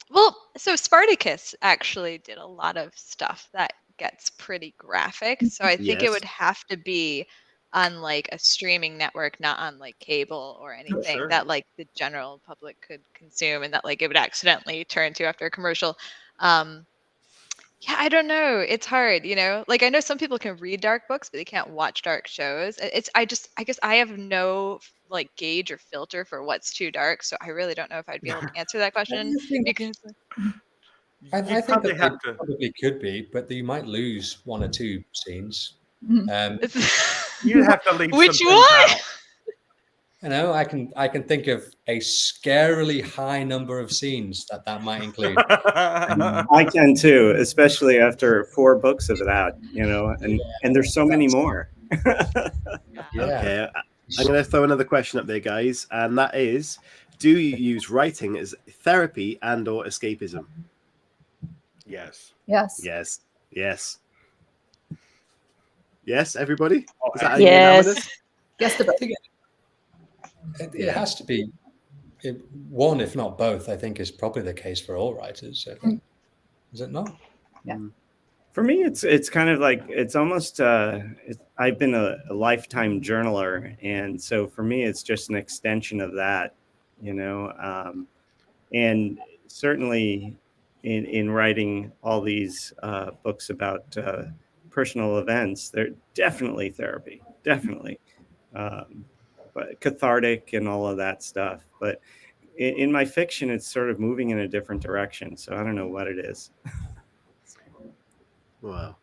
Speaker 5: well, so Spartacus actually did a lot of stuff that gets pretty graphic. So I think it
Speaker 3: Yes.
Speaker 5: would have to be on like a streaming network, not on like cable or anything
Speaker 1: sure.
Speaker 5: that like the general public could consume and that like it would accidentally turn to after a commercial. Yeah, I don't know. It's hard, Like I know some people can read dark books, but they can't watch dark shows. I guess I have no like gauge or filter for what's too dark. So I really don't know if I'd be able to answer that question because
Speaker 8: I
Speaker 1: You
Speaker 8: think
Speaker 1: probably
Speaker 8: that they
Speaker 1: have to.
Speaker 8: probably could be, but you might lose one or two scenes.
Speaker 1: You have to leave
Speaker 5: which
Speaker 1: some things
Speaker 5: one?
Speaker 1: out.
Speaker 8: You know, I can think of a scarily high number of scenes that might include.
Speaker 4: I can too, especially after 4 books of that, you know, and there's so many more.
Speaker 8: Yeah.
Speaker 3: Okay, I'm going to throw another question up there, guys, and that is: do you use writing as therapy and/or escapism?
Speaker 1: Yes.
Speaker 6: Yes.
Speaker 3: Yes, yes, yes. Everybody,
Speaker 1: Oh,
Speaker 3: is that
Speaker 7: Yes.
Speaker 3: unanimous?
Speaker 6: Yes to
Speaker 8: I
Speaker 6: both.
Speaker 8: think it has to be one, if not both. I think is probably the case for all writers. I think. Is it not?
Speaker 6: Yeah.
Speaker 4: For me, it's kind of like it's almost. I've been a lifetime journaler, and so for me, it's just an extension of that, you know. And certainly, in writing all these books about personal events, they're definitely therapy, definitely, but cathartic and all of that stuff. But in my fiction, it's sort of moving in a different direction. So I don't know what it is.
Speaker 3: Wow.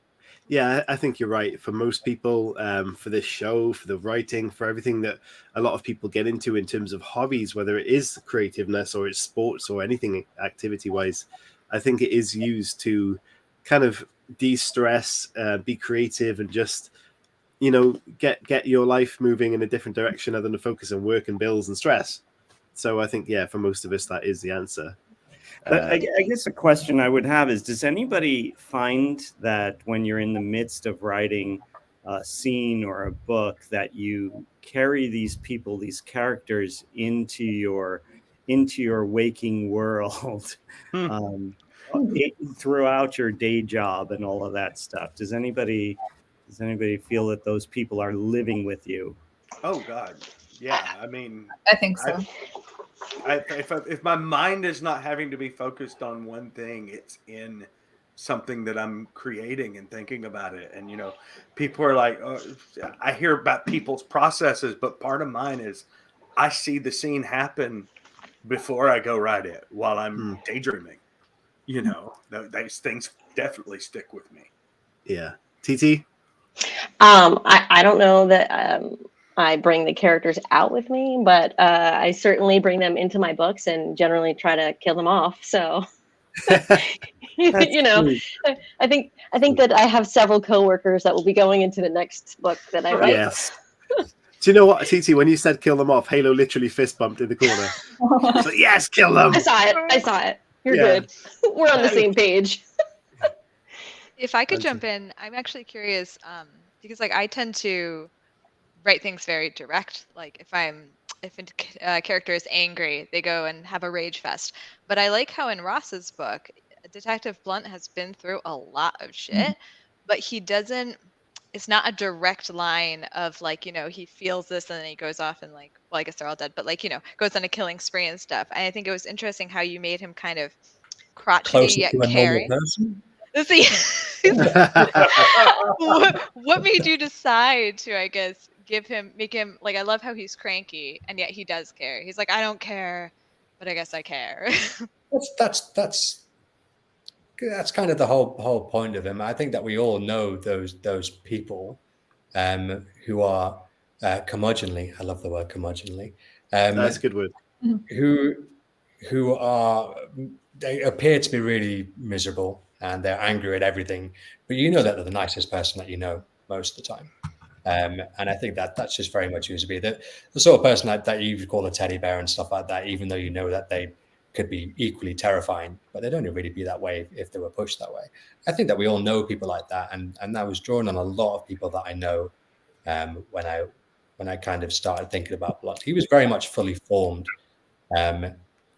Speaker 3: Yeah, I think you're right. For most people, for this show, for the writing, for everything that a lot of people get into in terms of hobbies, whether it is creativeness or it's sports or anything activity-wise, I think it is used to kind of de-stress, be creative, and just, you know, get your life moving in a different direction other than to focus on work and bills and stress. So I think, yeah, for most of us, that is the answer.
Speaker 4: I guess a question I would have is, does anybody find that when you're in the midst of writing a scene or a book that you carry these people, these characters into your waking world throughout your day job and all of that stuff? Does anybody feel that those people are living with you?
Speaker 1: Oh God, yeah. I mean,
Speaker 6: I think so.
Speaker 1: if my mind is not having to be focused on one thing, it's in something that I'm creating and thinking about it. And, you know, people are like, oh, I hear about people's processes, but part of mine is I see the scene happen before I go write it while I'm daydreaming. You know, those things definitely stick with me.
Speaker 3: Yeah. TT?
Speaker 7: I don't know that I bring the characters out with me, but I certainly bring them into my books and generally try to kill them off. So, you know, I think that I have several coworkers that will be going into the next book that I write.
Speaker 3: Yes. Do you know what, TT? When you said kill them off, Halo literally fist bumped in the corner. So, yes, kill them.
Speaker 7: I saw it. You're good. We're on the same page.
Speaker 5: If I could jump in, I'm actually curious because like I tend to write things very direct. Like if a character is angry, they go and have a rage fest. But I like how in Ross's book, Detective Blunt has been through a lot of shit, but he doesn't. It's not a direct line of like, you know, he feels this and then he goes off and like, well, I guess they're all dead, but like, you know, goes on a killing spree and stuff. And I think it was interesting how you made him kind of crotchety
Speaker 8: Closer
Speaker 5: yet
Speaker 8: to a normal
Speaker 5: caring.
Speaker 8: person.
Speaker 5: What made you decide to, I guess, make him like, I love how he's cranky and yet he does care. He's like, I don't care, but I guess I care.
Speaker 8: That's kind of the whole point of him. I think that we all know those people who are curmudgeonly. I love the word curmudgeonly.
Speaker 3: That's a good word.
Speaker 8: Who are, they appear to be really miserable and they're angry at everything, but you know that they're the nicest person that you know most of the time. And I think that's just very much used to be the sort of person that you would call a teddy bear and stuff like that, even though you know that they could be equally terrifying, but they'd only really be that way if they were pushed that way. I think that we all know people like that, and I was drawn on a lot of people that I know when I kind of started thinking about Blunt. He was very much fully formed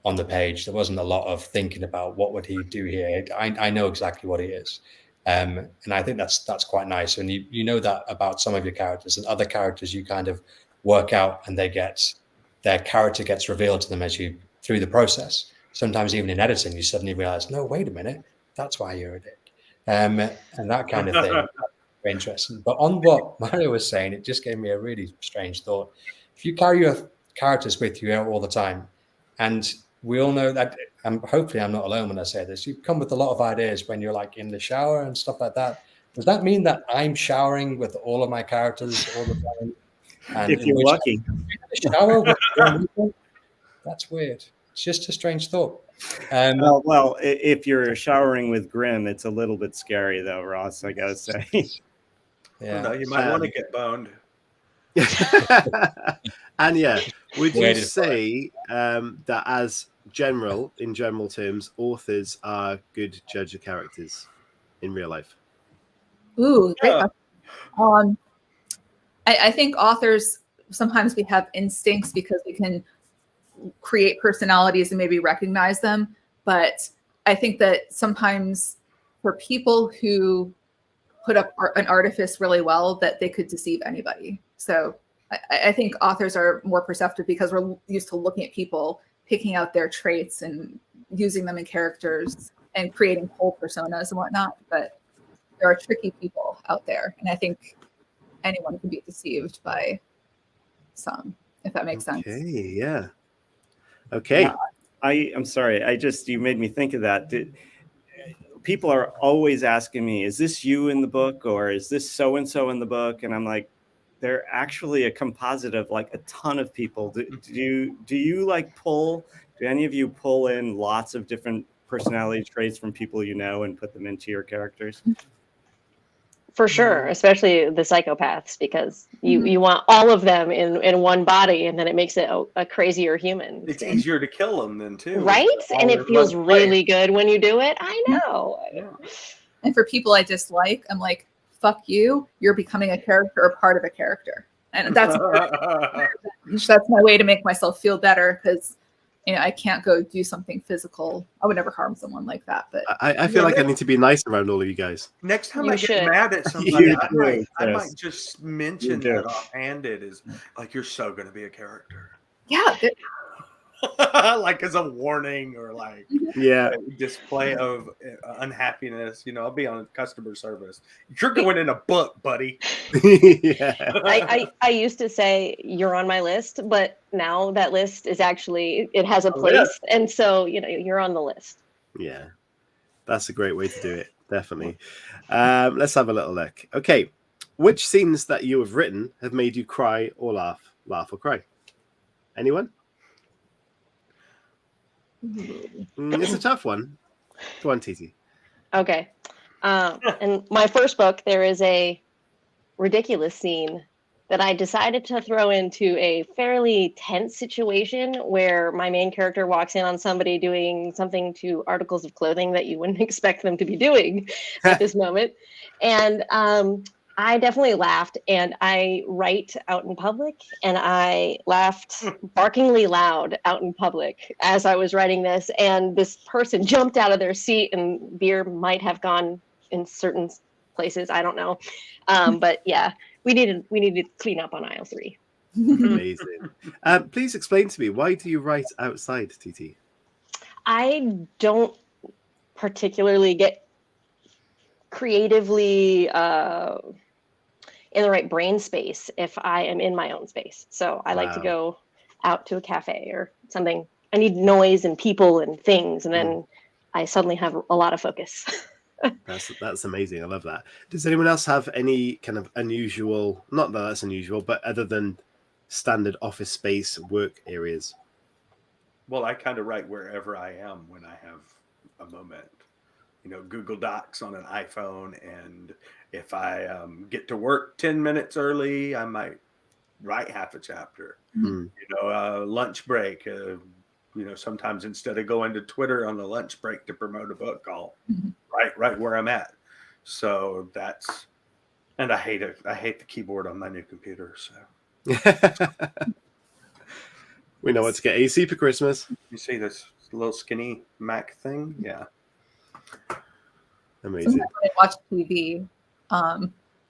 Speaker 8: on the page. There wasn't a lot of thinking about what would he do here. I know exactly what he is. And I think that's quite nice. And you know that about some of your characters, and other characters you kind of work out and their character gets revealed to them as you through the process. Sometimes even in editing, you suddenly realize, no, wait a minute, that's why you're a dick. And that kind of thing. Very interesting. But on what Mario was saying, it just gave me a really strange thought. If you carry characters with you all the time. And we all know that, and hopefully I'm not alone when I say this, you come with a lot of ideas when you're like in the shower and stuff like that. Does that mean that I'm showering with all of my characters all the time? And
Speaker 4: If you're lucky.
Speaker 8: Shower with them? That's weird. It's just a strange thought.
Speaker 4: Well, if you're showering with Grimm, it's a little bit scary, though, Ross. I gotta say.
Speaker 8: Yeah,
Speaker 1: No, you might want to get boned.
Speaker 3: Anya, would you say that as in general terms, authors are good judge of characters in real life?
Speaker 6: Ooh, great question. I think authors, sometimes we have instincts because we can create personalities and maybe recognize them. But I think that sometimes for people who put up an artifice really well, that they could deceive anybody. So I think authors are more perceptive because we're used to looking at people, picking out their traits and using them in characters and creating whole personas and whatnot. But there are tricky people out there. And I think anyone can be deceived by some, if that makes sense.
Speaker 3: Okay, yeah. Okay.
Speaker 4: Yeah, I'm sorry. You made me think of that. People are always asking me, is this you in the book or is this so-and-so in the book? And I'm like, they're actually a composite of like a ton of people. Do any of you pull in lots of different personality traits from people you know and put them into your characters?
Speaker 7: For sure, especially the psychopaths, because you want all of them in one body, and then it makes it a crazier human.
Speaker 1: It's easier to kill them then too,
Speaker 7: right? And it feels really good when you do it. I know.
Speaker 1: Yeah.
Speaker 6: And for people I dislike, I'm like, fuck you. You're becoming a character or part of a character, and that's my way to make myself feel better because I can't go do something physical. I would never harm someone like that. But
Speaker 3: I feel like I need to be nice around all of you guys.
Speaker 1: Next time
Speaker 7: You
Speaker 1: I
Speaker 7: should.
Speaker 1: get mad at somebody, I
Speaker 4: Yes.
Speaker 1: might just mention that offhanded is like, you're so going to be a character.
Speaker 6: yeah,
Speaker 1: Like as a warning or like
Speaker 3: Yeah.
Speaker 1: a display of unhappiness. I'll be on customer service. You're going in a book, buddy.
Speaker 3: Yeah.
Speaker 7: I used to say you're on my list, but now that list is actually, it has a place.
Speaker 1: Yeah.
Speaker 7: And so, you're on the list.
Speaker 3: Yeah. That's a great way to do it. Definitely. Let's have a little look. Okay. Which scenes that you have written have made you cry or laugh or cry? Anyone? It's a tough one. Go on, Titi.
Speaker 7: Okay. In my first book, there is a ridiculous scene that I decided to throw into a fairly tense situation where my main character walks in on somebody doing something to articles of clothing that you wouldn't expect them to be doing at this moment. And I definitely laughed, and I write out in public, and I laughed barkingly loud out in public as I was writing this, and this person jumped out of their seat, and beer might have gone in certain places. I don't know. But yeah, we needed to clean up on aisle 3.
Speaker 3: Amazing. Please explain to me, why do you write outside, Titi?
Speaker 7: I don't particularly get creatively in the right brain space if I am in my own space. So I like to go out to a cafe or something. I need noise and people and things, and then I suddenly have a lot of focus.
Speaker 3: That's amazing. I love that. Does anyone else have any kind of unusual, not that that's unusual, but other than standard office space work areas?
Speaker 1: Well, I kind of write wherever I am when I have a moment. Google Docs on an iPhone, and if I get to work 10 minutes early, I might write half a chapter. Lunch break. Sometimes instead of going to Twitter on the lunch break to promote a book, I'll write where I'm at. So that's, and I hate it. I hate the keyboard on my new computer. So
Speaker 3: we know what to get AC for Christmas.
Speaker 1: You see this little skinny Mac thing? Yeah.
Speaker 3: Amazing.
Speaker 6: Sometimes when I watch TV,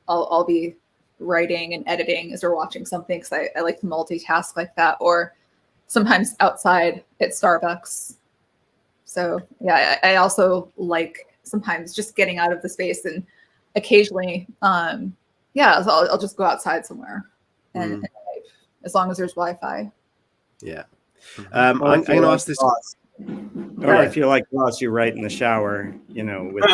Speaker 6: I'll be writing and editing as we're watching something because I like to multitask like that, or sometimes outside at Starbucks. So yeah, I also like sometimes just getting out of the space, and occasionally, I'll just go outside somewhere and as long as there's Wi-Fi.
Speaker 3: Yeah.
Speaker 1: Mhm.
Speaker 3: I'm going to ask this.
Speaker 4: Or I feel like Ross, you're right in the shower, you know, with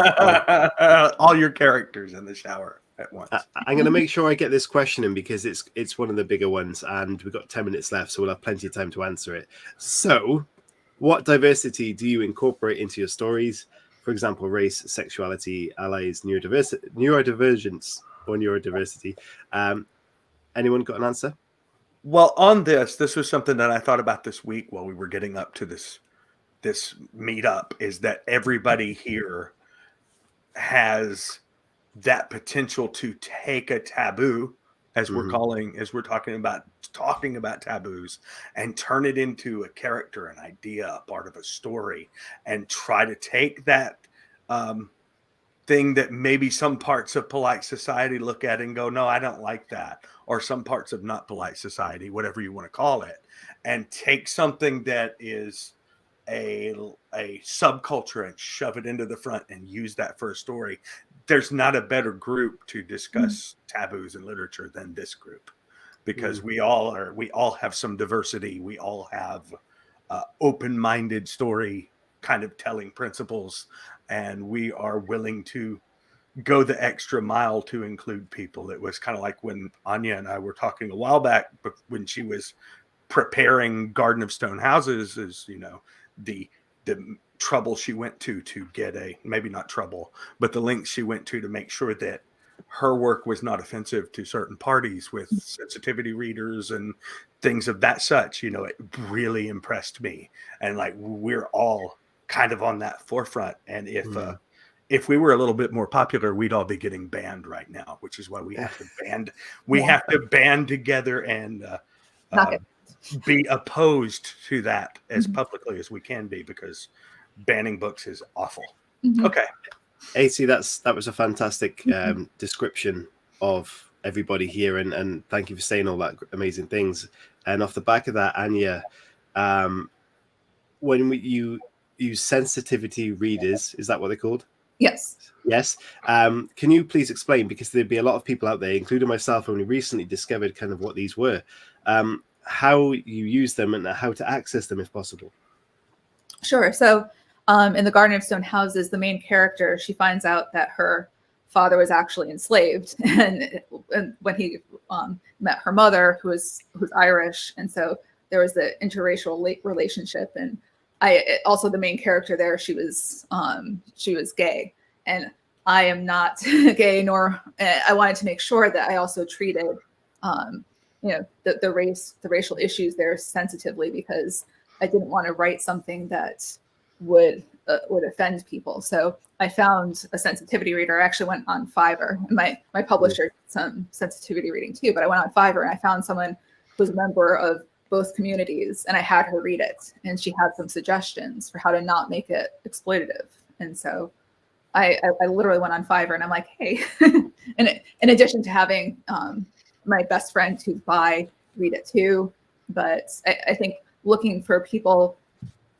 Speaker 1: all your characters in the shower at once.
Speaker 3: I'm going to make sure I get this question in because it's one of the bigger ones, and we've got 10 minutes left, so we'll have plenty of time to answer it. So, what diversity do you incorporate into your stories? For example, race, sexuality, allies, neurodivergence, or neurodiversity. Anyone got an answer?
Speaker 1: Well, on this was something that I thought about this week while we were getting up to this meetup, is that everybody here has that potential to take a taboo, as we're talking about taboos, and turn it into a character, an idea, a part of a story, and try to take that thing that maybe some parts of polite society look at and go, no, I don't like that, or some parts of not polite society, whatever you want to call it, and take something that is a subculture and shove it into the front and use that for a story. There's not a better group to discuss taboos in literature than this group, because we all have some diversity. We all have open-minded story kind of telling principles, and we are willing to go the extra mile to include people. It was kind of like when Anya and I were talking a while back, but when she was preparing Garden of Stone Houses, is, you know, the trouble she went to get maybe not trouble, but the lengths she went to make sure that her work was not offensive to certain parties with sensitivity readers and things of that such. You know, it really impressed me. And like, we're all kind of on that forefront. And if we were a little bit more popular, we'd all be getting banned right now, which is why we have to band. We have to band together and be opposed to that as publicly as we can be, because banning books is awful. Okay.
Speaker 3: AC, that was a fantastic description of everybody here, and thank you for saying all that amazing things. And off the back of that, Anya, when you use sensitivity readers, is that what they're called?
Speaker 6: Yes.
Speaker 3: Yes. Can you please explain, because there'd be a lot of people out there, including myself, only recently discovered kind of what these were, how you use them and how to access them if possible?
Speaker 6: Sure. So in the Garden of Stone Houses, the main character, she finds out that her father was actually enslaved, and when he met her mother, who's Irish, and so there was the interracial relationship. And also the main character there, she was gay, and I am not gay, nor I wanted to make sure that I also treated the racial issues there sensitively, because I didn't want to write something that would offend people. So I found a sensitivity reader. I actually went on Fiverr. My publisher did some sensitivity reading too, but I went on Fiverr and I found someone who was a member of both communities, and I had her read it, and she had some suggestions for how to not make it exploitative. And so I literally went on Fiverr, and I'm like, hey, and in addition to having my best friend who's bi read it too, but I think looking for people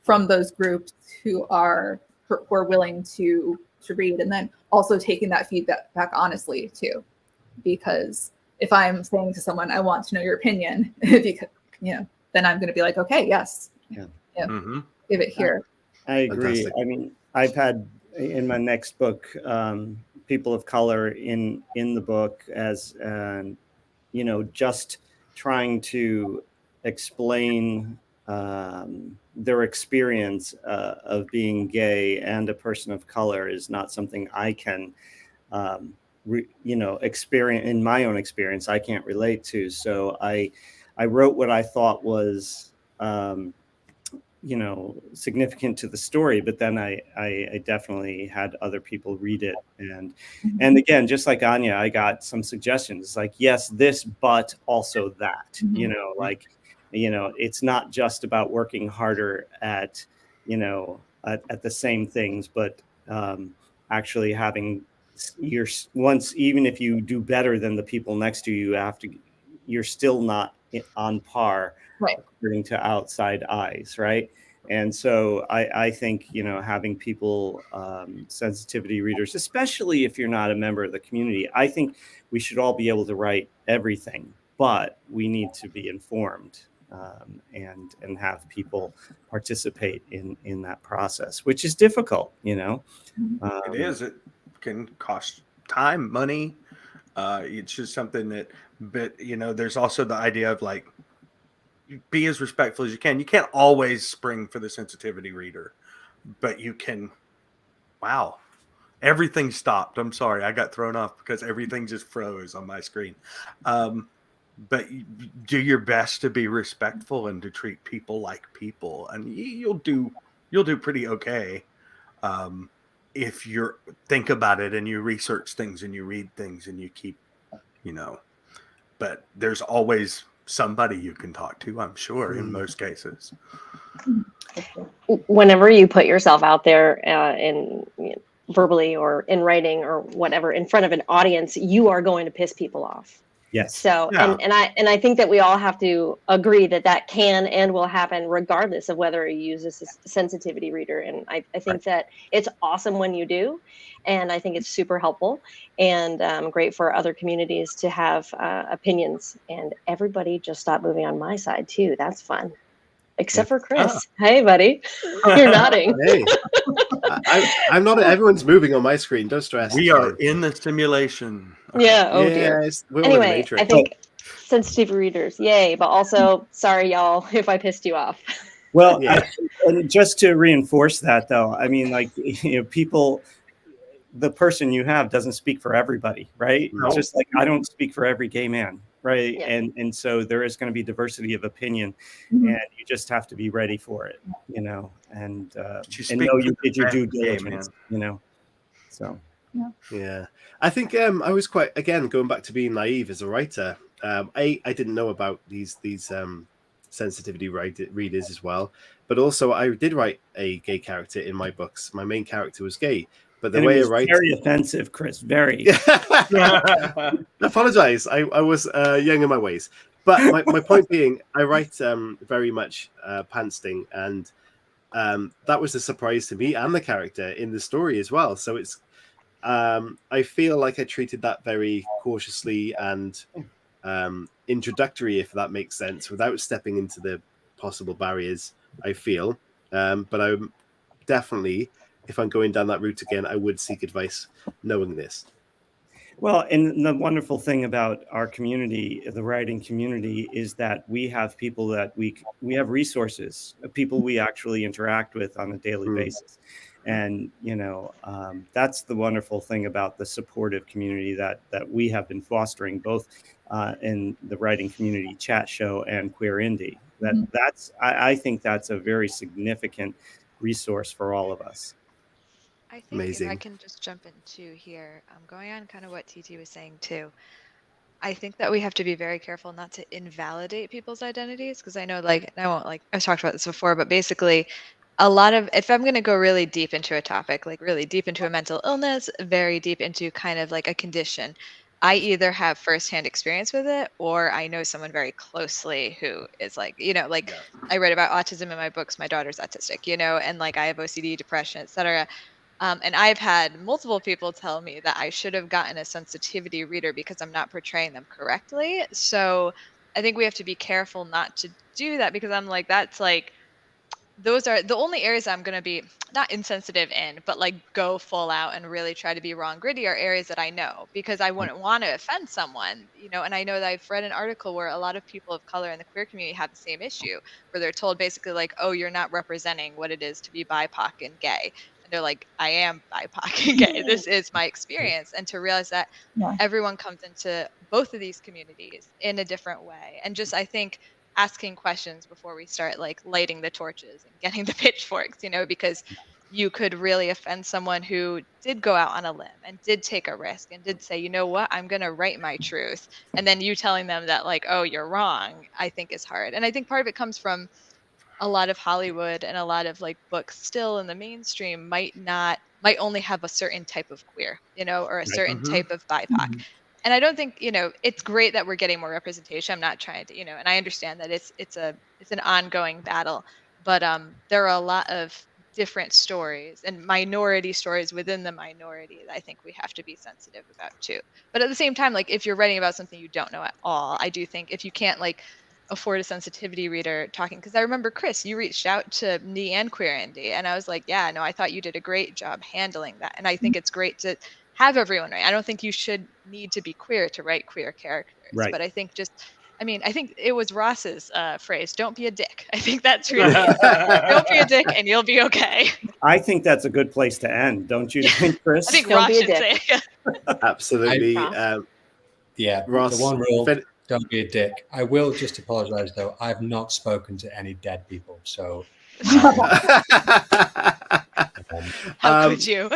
Speaker 6: from those groups who are willing to read, and then also taking that feedback back honestly too, because if I'm saying to someone, I want to know your opinion, because then I'm going to be like, okay, yes, give it here.
Speaker 4: I agree.
Speaker 3: Fantastic.
Speaker 4: I mean, I've had in my next book people of color in the book, as just trying to explain their experience of being gay and a person of color is not something I can experience in my own experience. I can't relate to. So I wrote what I thought was significant to the story, but then I definitely had other people read it, and again, just like Anya, I got some suggestions like, yes, this, but also that, it's not just about working harder at the same things, but actually having even if you do better than the people next to you, you're still not on par,
Speaker 6: right,
Speaker 4: according to outside eyes, right? And so I think having people sensitivity readers, especially if you're not a member of the community, I think we should all be able to write everything, but we need to be informed and have people participate in that process, which is difficult, you know.
Speaker 1: It is. It can cost time, money. It's just something that, but you know, there's also the idea of like, be as respectful as you can. You can't always spring for the sensitivity reader, but you can. Wow, everything stopped. I'm sorry, I got thrown off because everything just froze on my screen. But you do your best to be respectful and to treat people like people, and you'll do pretty okay. If you're think about it and you research things and you read things and you keep, you know, but there's always somebody you can talk to, I'm sure, in most cases.
Speaker 7: Whenever you put yourself out there in verbally or in writing or whatever in front of an audience, you are going to piss people off.
Speaker 4: Yes.
Speaker 7: So,
Speaker 1: Yeah.
Speaker 7: and I think that we all have to agree that that can and will happen regardless of whether you use a sensitivity reader. And I think that it's awesome when you do. And I think it's super helpful and great for other communities to have opinions. And everybody just stop moving on my side too. That's fun. Except for Chris. Hey, buddy. You're nodding.
Speaker 3: Hey, I'm not. Everyone's moving on my screen. Don't stress.
Speaker 1: We are in the simulation.
Speaker 7: Yeah. Oh dear.
Speaker 3: We're all in the
Speaker 7: Anyway,
Speaker 3: Matrix.
Speaker 7: I think sensitive readers, yay! But also, sorry, y'all, if I pissed you off.
Speaker 4: Well, and just to reinforce that, though, I mean, like, you know, people, the person you have doesn't speak for everybody, right?
Speaker 3: No.
Speaker 4: It's just like I don't speak for every gay man, right?
Speaker 7: Yeah.
Speaker 4: And so there is going to be diversity of opinion,
Speaker 6: Mhm.
Speaker 4: and you just have to be ready for it, you know, and
Speaker 1: speak
Speaker 4: know
Speaker 1: for
Speaker 4: you
Speaker 1: the
Speaker 4: did your due
Speaker 1: best gay
Speaker 4: diligence, you know. So
Speaker 3: Yeah, I think I was quite, again, going back to being naive as a writer. I didn't know about these sensitivity readers as well, but also I did write a gay character in my books. My main character was gay, but the
Speaker 4: and
Speaker 3: way
Speaker 4: it
Speaker 3: I
Speaker 4: was
Speaker 3: write,
Speaker 4: very offensive, Chris. Very.
Speaker 3: apologize. I was young in my ways, but my point being, I write very much pantsting, and that was a surprise to me and the character in the story as well. So it's I feel like I treated that very cautiously and introductory, if that makes sense, without stepping into the possible barriers, I feel. But I'm definitely, if I'm going down that route again, I would seek advice knowing this.
Speaker 4: Well, and the wonderful thing about our community, the writing community, is that we have people that we have resources, people we actually interact with on a daily basis. And, you know, that's the wonderful thing about the supportive community that we have been fostering, both in the writing community chat show and Queer Indie. I think that's a very significant resource for all of us.
Speaker 5: I think
Speaker 3: Amazing.
Speaker 5: if I can just jump in too here, going on kind of what TT was saying too. I think that we have to be very careful not to invalidate people's identities, because I know, like, I won't, like, I've talked about this before, but basically a lot of, if I'm going to go really deep into a topic, like really deep into a mental illness, very deep into kind of like a condition, I either have firsthand experience with it, or I know someone very closely who is like, you know, like I read about autism in my books. My daughter's autistic, you know, and like I have OCD, depression, etc. And I've had multiple people tell me that I should have gotten a sensitivity reader because I'm not portraying them correctly. So I think we have to be careful not to do that, because I'm like, that's like, those are the only areas I'm going to be not insensitive in, but like go full out and really try to be raw and gritty are areas that I know, because I wouldn't want to offend someone, you know. And I know that I've read an article where a lot of people of color in the queer community have the same issue, where they're told basically like, oh, you're not representing what it is to be BIPOC and gay. And they're like, I am BIPOC and gay. This is my experience. And to realize that everyone comes into both of these communities in a different way. And just, I think, asking questions before we start like lighting the torches and getting the pitchforks, you know, because you could really offend someone who did go out on a limb and did take a risk and did say, you know what, I'm going to write my truth. And then you telling them that like, oh, you're wrong, I think is hard. And I think part of it comes from a lot of Hollywood and a lot of like books still in the mainstream might only have a certain type of queer, you know, or a certain type of BIPOC. And I don't think, you know, it's great that we're getting more representation. I'm not trying to, you know, and I understand that it's an ongoing battle, but there are a lot of different stories and minority stories within the minority that I think we have to be sensitive about too. But at the same time, like if you're writing about something you don't know at all, I do think if you can't like a Florida sensitivity reader talking, because I remember, Chris, you reached out to me and Queer Andy, and I was like, yeah, no, I thought you did a great job handling that. And I think it's great to have everyone write. I don't think you should need to be queer to write queer characters.
Speaker 4: Right.
Speaker 5: But I think I think it was Ross's phrase, don't be a dick. I think that's really it. Don't be a dick and you'll be okay.
Speaker 4: I think that's a good place to end, don't you think, Chris?
Speaker 5: I think
Speaker 7: Don't
Speaker 5: Ross
Speaker 7: be a
Speaker 5: should say
Speaker 7: dick.
Speaker 3: Absolutely.
Speaker 8: Yeah,
Speaker 3: Ross,
Speaker 8: the one rule,
Speaker 3: fin-
Speaker 8: don't be a dick. I will just apologize, though. I've not spoken to any dead people, so...
Speaker 5: how could you?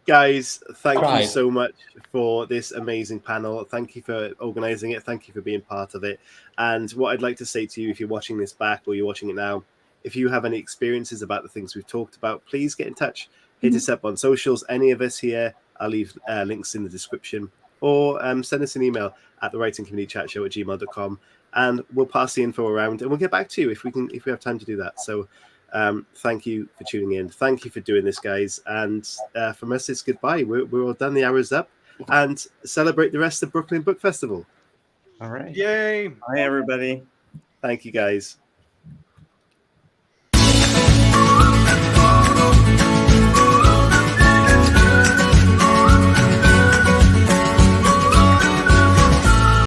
Speaker 3: Guys, thank you
Speaker 8: Right.
Speaker 3: so much for this amazing panel. Thank you for organizing it. Thank you for being part of it. And what I'd like to say to you, if you're watching this back or you're watching it now, if you have any experiences about the things we've talked about, please get in touch. Hit us up on socials, any of us here. I'll leave links in the description, or send us an email at thewritingcommunitychatshow@gmail.com, and we'll pass the info around and we'll get back to you if we have time to do that. So thank you for tuning in. Thank you for doing this, guys. And from us, it's goodbye. We're all done. The hour's up, and celebrate the rest of Brooklyn Book Festival.
Speaker 4: All right.
Speaker 1: Yay.
Speaker 4: Bye, everybody.
Speaker 3: Thank you, guys.